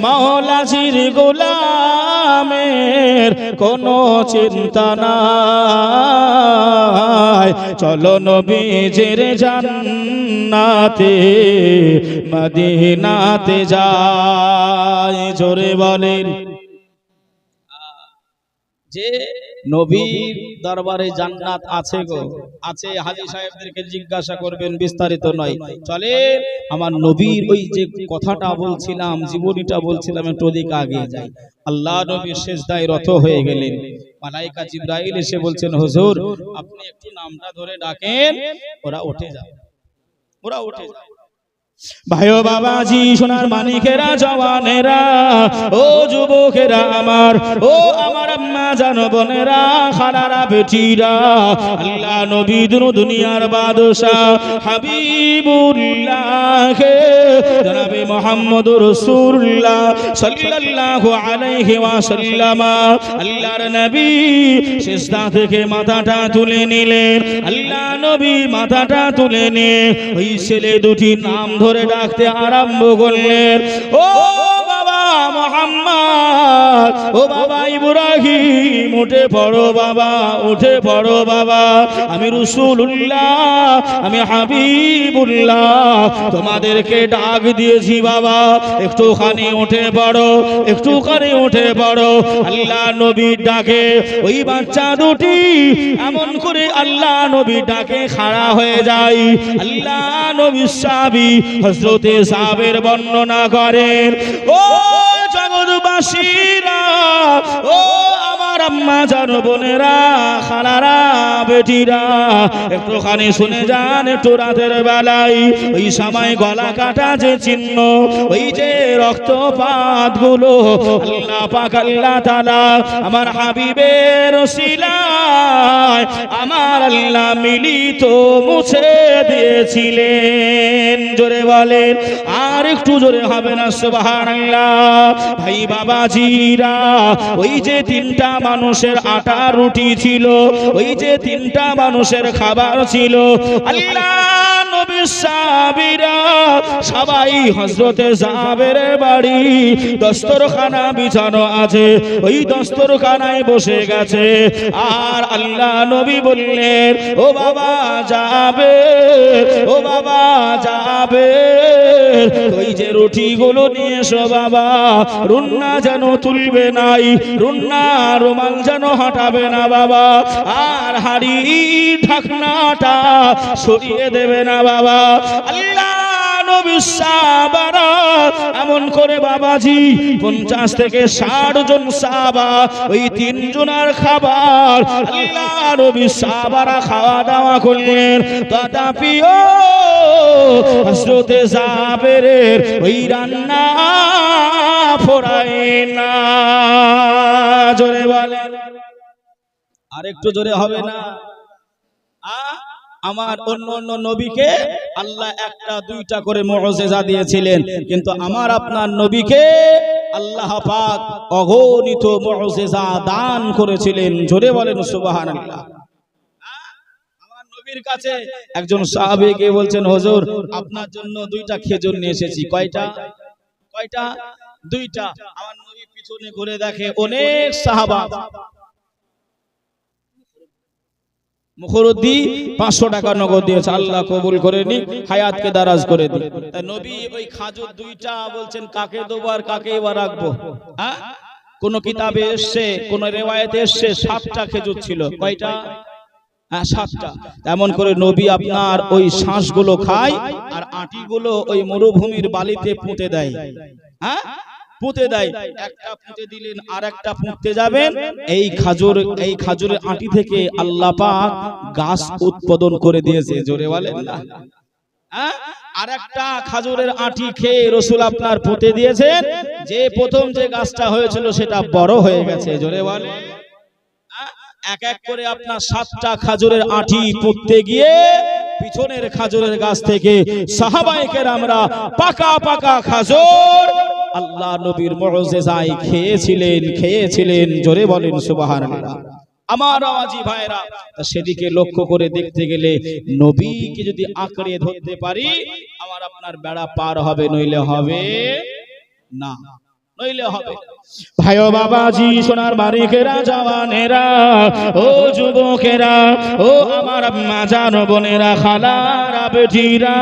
[SPEAKER 1] মাওলাজির গোলামের কোনো চিন্তা নাই, চলো নবীজির জান্নাতে মদিনাতে যাই। জোরে বলেন, যে নবীর দরবারে জান্নাত আছে গো, আছে। হাজী সাহেবদেরকে জিজ্ঞাসা করবেন, বিস্তারিত নয়। চলে আমার নবীর ওই যে কথাটা বলছিলাম, জীবনীটা বলছিলাম, একটু ওদিকে আগে যাই। আল্লাহ নবী সিজদায় রত হয়ে গেলেন। মালাইকা জিবরাইল এসে বলছেন, হুজুর আপনি একটু নামটা ধরে ডাকেন, ওরা উঠে যায়, ওরা উঠে যায়। ভাইও বাবাজি, সোনার মানিকেরা, জওয়ানেরা, ও যুবকেরা আমার, ও আমার আম্মা জানো বোনেরা, খালারা বেটিরা, আল্লাহ নবী দুনিয়ার বাদশাহ হাবিবুল্লাহ জনাবে মুহাম্মদুর রাসূলুল্লাহ সাল্লাল্লাহু আলাইহি ওয়াসাল্লাম, আল্লাহর নবী সিজদা থেকে মাথাটা তুলে নিলেন। আল্লাহ নবী মাথাটা তুলে নিয়ে ওই ছেলে দুটি নাম ধরে ডাকতে আরম্ভ করলেন, ও বাবা মুহাম্মদ, ও বাবা ইব্রাহিম, উঠে পড়ো বাবা, উঠে পড়ো বাবা, আমি রাসূলুল্লাহ, আমি হাবিবুল্লাহ, তোমাদেরকে ডাক দিয়েছি বাবা, একটুখানি উঠে পড়ো, একটুখানি উঠে পড়ো। আল্লাহ নবী ডাকে ওই বাচ্চা দুটি এমন করে আল্লাহ নবী ডাকে খাড়া হয়ে যায়। আল্লাহ নবী সাহাবী হযরতে সাহাবের বর্ণনা করেন, ও জগৎবাসীরা, ও আমার আম্মা জান বোনেরা, খালারা বেটিরা, একটুখানি শুনে যান। একটু রাতের বেলায় ওই সময় গলা কাটা যে চিহ্ন, ওই যে রক্তপাত গুলো আল্লাহ পাক, আল্লাহ তাআলা আমার হাবিবের ওসিলায় আমার আল্লাহ মিলিত মুছে দিয়েছিলেন। জোরে বলেন, আর একটু জোরে হবে না সুবহানাল্লাহ। ভাই বাবাজিরা, ওই যে তিনটা মানুষের আটা রুটি ছিল, ওই যে তিনটা মানুষের খাবার ছিল, আল্লাহ নবী সাহাবীরা সবাই হযরতে জাবেরের বাড়ি দস্তরখানা বিছানো আছে, ওই দস্তরখানায় বসে গেছে। আর আল্লাহ নবী বললেন, ও বাবা জাবের, ও বাবা জাবের, ওই যে রুটিগুলো নিয়ে এসো বাবা, রুন্না যেন তুলবে নাই, রুন্না রুমাল যেন হটাবে না বাবা, আর হাড়ি ঢাকনাটা সরিয়ে দেবে না বাবা। আল্লাহ নবী সাহাবারা এমন করে বাবাজি 50 থেকে 60 জন সাহাবা, ওই 3 জনের খাবার আল্লাহ নবী সাহাবারা খাওয়া দাওয়া করলেন। তথাপিও হযরতে জাবেরের ওই রান্না ফোরায় না। জোরে বলেন, আরেকটু জোরে হবে না? আমার অন্য অন্য নবীকে আল্লাহ একটা দুইটা করে মুজিজা দিয়েছিলেন, কিন্তু আমার আপনার নবীকে আল্লাহ পাক অগণিত মুজিজা দান করেছিলেন। জোরে বলেন সুবহানাল্লাহ। আমার নবীর কাছে একজন সাহাবী গিয়ে বলছেন, হুজুর আপনার জন্য দুইটা খেজুর নিয়ে এসেছি। কয়টা? কয়টা? দুইটা। আমার নবী পিছনে ঘুরে দেখে অনেক সাহাবা। মুখরুদ্দি 500 টাকা নগদ দিয়েছে, আল্লাহ কবুল করে নি, হায়াতকে দারাজ করে দি। তা নবী ওই খাজুর দুইটা বলছেন কাকে দেবো আর কাকে এবার রাখবো? হ্যাঁ, কোন কিতাবে এসছে, কোন রিওয়ায়াতে এসছে 7টা খেজুর ছিল। কয়টা? হ্যাঁ 7টা। এমন করে নবী আপনার ওই শ্বাসগুলো খায় আর আটিগুলো ওই মরুভূমির বালিতে পুঁতে দেয়। হ্যাঁ, পুঁতে দেয়। একটা পুঁতে দিলেন আর একটা পুঁততে যাবেন, এই খাজুরের আটি থেকে আল্লাহ পাক গাছ উৎপাদন করে দিয়েছে। জোরে বলেন না। আর একটা খাজুরের আটি খেয়ে রসুল আপনার পুঁতে দিয়েছেন, যে প্রথম যে গাছটা হয়েছিল সেটা বড় হয়ে গেছে। জোরে বলেন। এক এক করে আপনার 7টা খাজুরের আটি পুঁততে গিয়ে পিছনের খাজুরের গাছ থেকে সাহাবায়ে কেরামরা পাকা পাকা খাজুর আল্লাহ নবীর মুজিজায় খেয়েছিলেন। জোরে বলেন সুবহানাল্লাহ। আমার আওয়াজি ভাইরা, সেদিকে লক্ষ্য করে দেখতে গেলে নবীকে যদি আঁকড়ে ধরতে পারি আমার আপনার বেড়া পার হবে, নইলে হবে না, নইলে হবে। ভাইও বাবাজি, সোনার বাড়িকেরা, জওয়ানেরা, ও যুবকেরা, ও আমার আম্মা জান বোনেরা, খালারা, বেটিরা,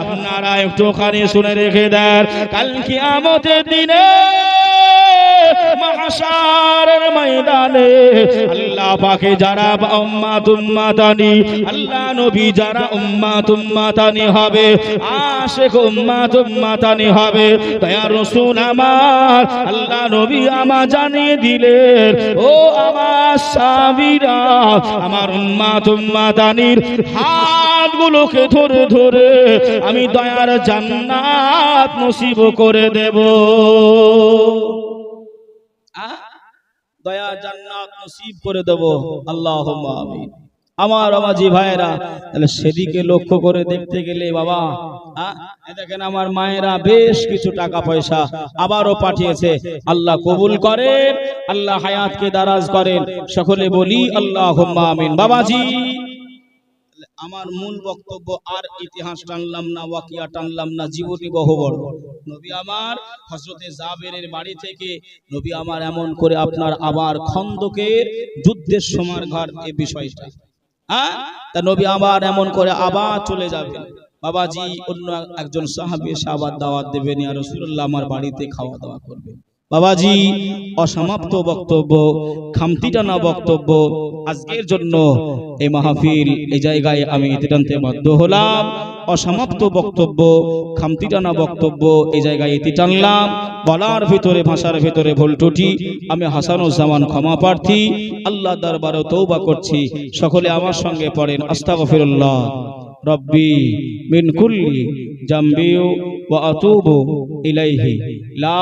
[SPEAKER 1] আপনারা একটুখানি শুনে রেখে দেন, কাল কিয়ামতের দিনে মাহশারের ময়দানে আল্লাহ পাকে যারা উম্মাতুম্মাতানি, আল্লাহ নবী যারা উম্মাতুম্মাতানি হবে, আশিক উম্মাতুম্মাতানি হবে, দয়া রাসূল আমার আল্লাহ নবী আমার জানিয়ে দিলেন, ও আমার সাহাবীরা, আমার উম্মাতুম্মাতানির হাতগুলোকে ধরে ধরে আমি দয়ার জান্নাত নসিব করে দেব। দয়া জান্নাত নসিব করে দেব, আল্লাহুম্মা আমিন। আমার আওয়াজি ভাইরা, তাহলে সেদিকে লক্ষ্য করে দেখতে গেলে বাবা, দেখেন আমার মায়েরা বেশ কিছু টাকা পয়সা আবারও পাঠিয়েছে। আল্লাহ কবুল করেন, আল্লাহ হায়াতকে দারাজ করেন, সকলে বলি আল্লাহুম্মা আমিন। বাবাজি, আমার মূল বক্তব্য আর ইতিহাস টানলাম না, ওয়াকিয়া টানলাম না, জীবনী গহ্বর। নবী আমার হযরতে জাবেরের বাড়ি থেকে নবী আমার এমন করে আপনার আবার খন্দকের যুদ্ধের সমারঘাট এই বিষয়টা, তা নবী আবার এমন করে আবার চলে যাবেন। বাবাজি, অন্য একজন সাহাবী এসে আবার দাওয়াত দেবেন, ইয়া রাসূলুল্লাহ আমার বাড়িতে খাওয়া দাওয়া করবেন। বাবাজি, অসমাপ্ত বক্তব্য, খামতি টানা বক্তব্য আজকের জন্য এই মাহফিল, এই জায়গায় আমি ইতি টানতে বাধ্য হলাম। অসমাপ্ত বক্তব্য, খামতি টানা বক্তব্য এই জায়গায় ইতি টানলাম। বলার ভিতরে, ভাষার ভিতরে ভুল ত্রুটি আমি হাসানুজ্জামান ক্ষমা প্রার্থী, আল্লাহ দরবারে তওবা করছি। সকলে আমার সঙ্গে পড়েন, আস্তাগফিরুল্লাহ রব্বি মিন কুল্লি জামবি ওয়া আতুবু ইলাইহি লা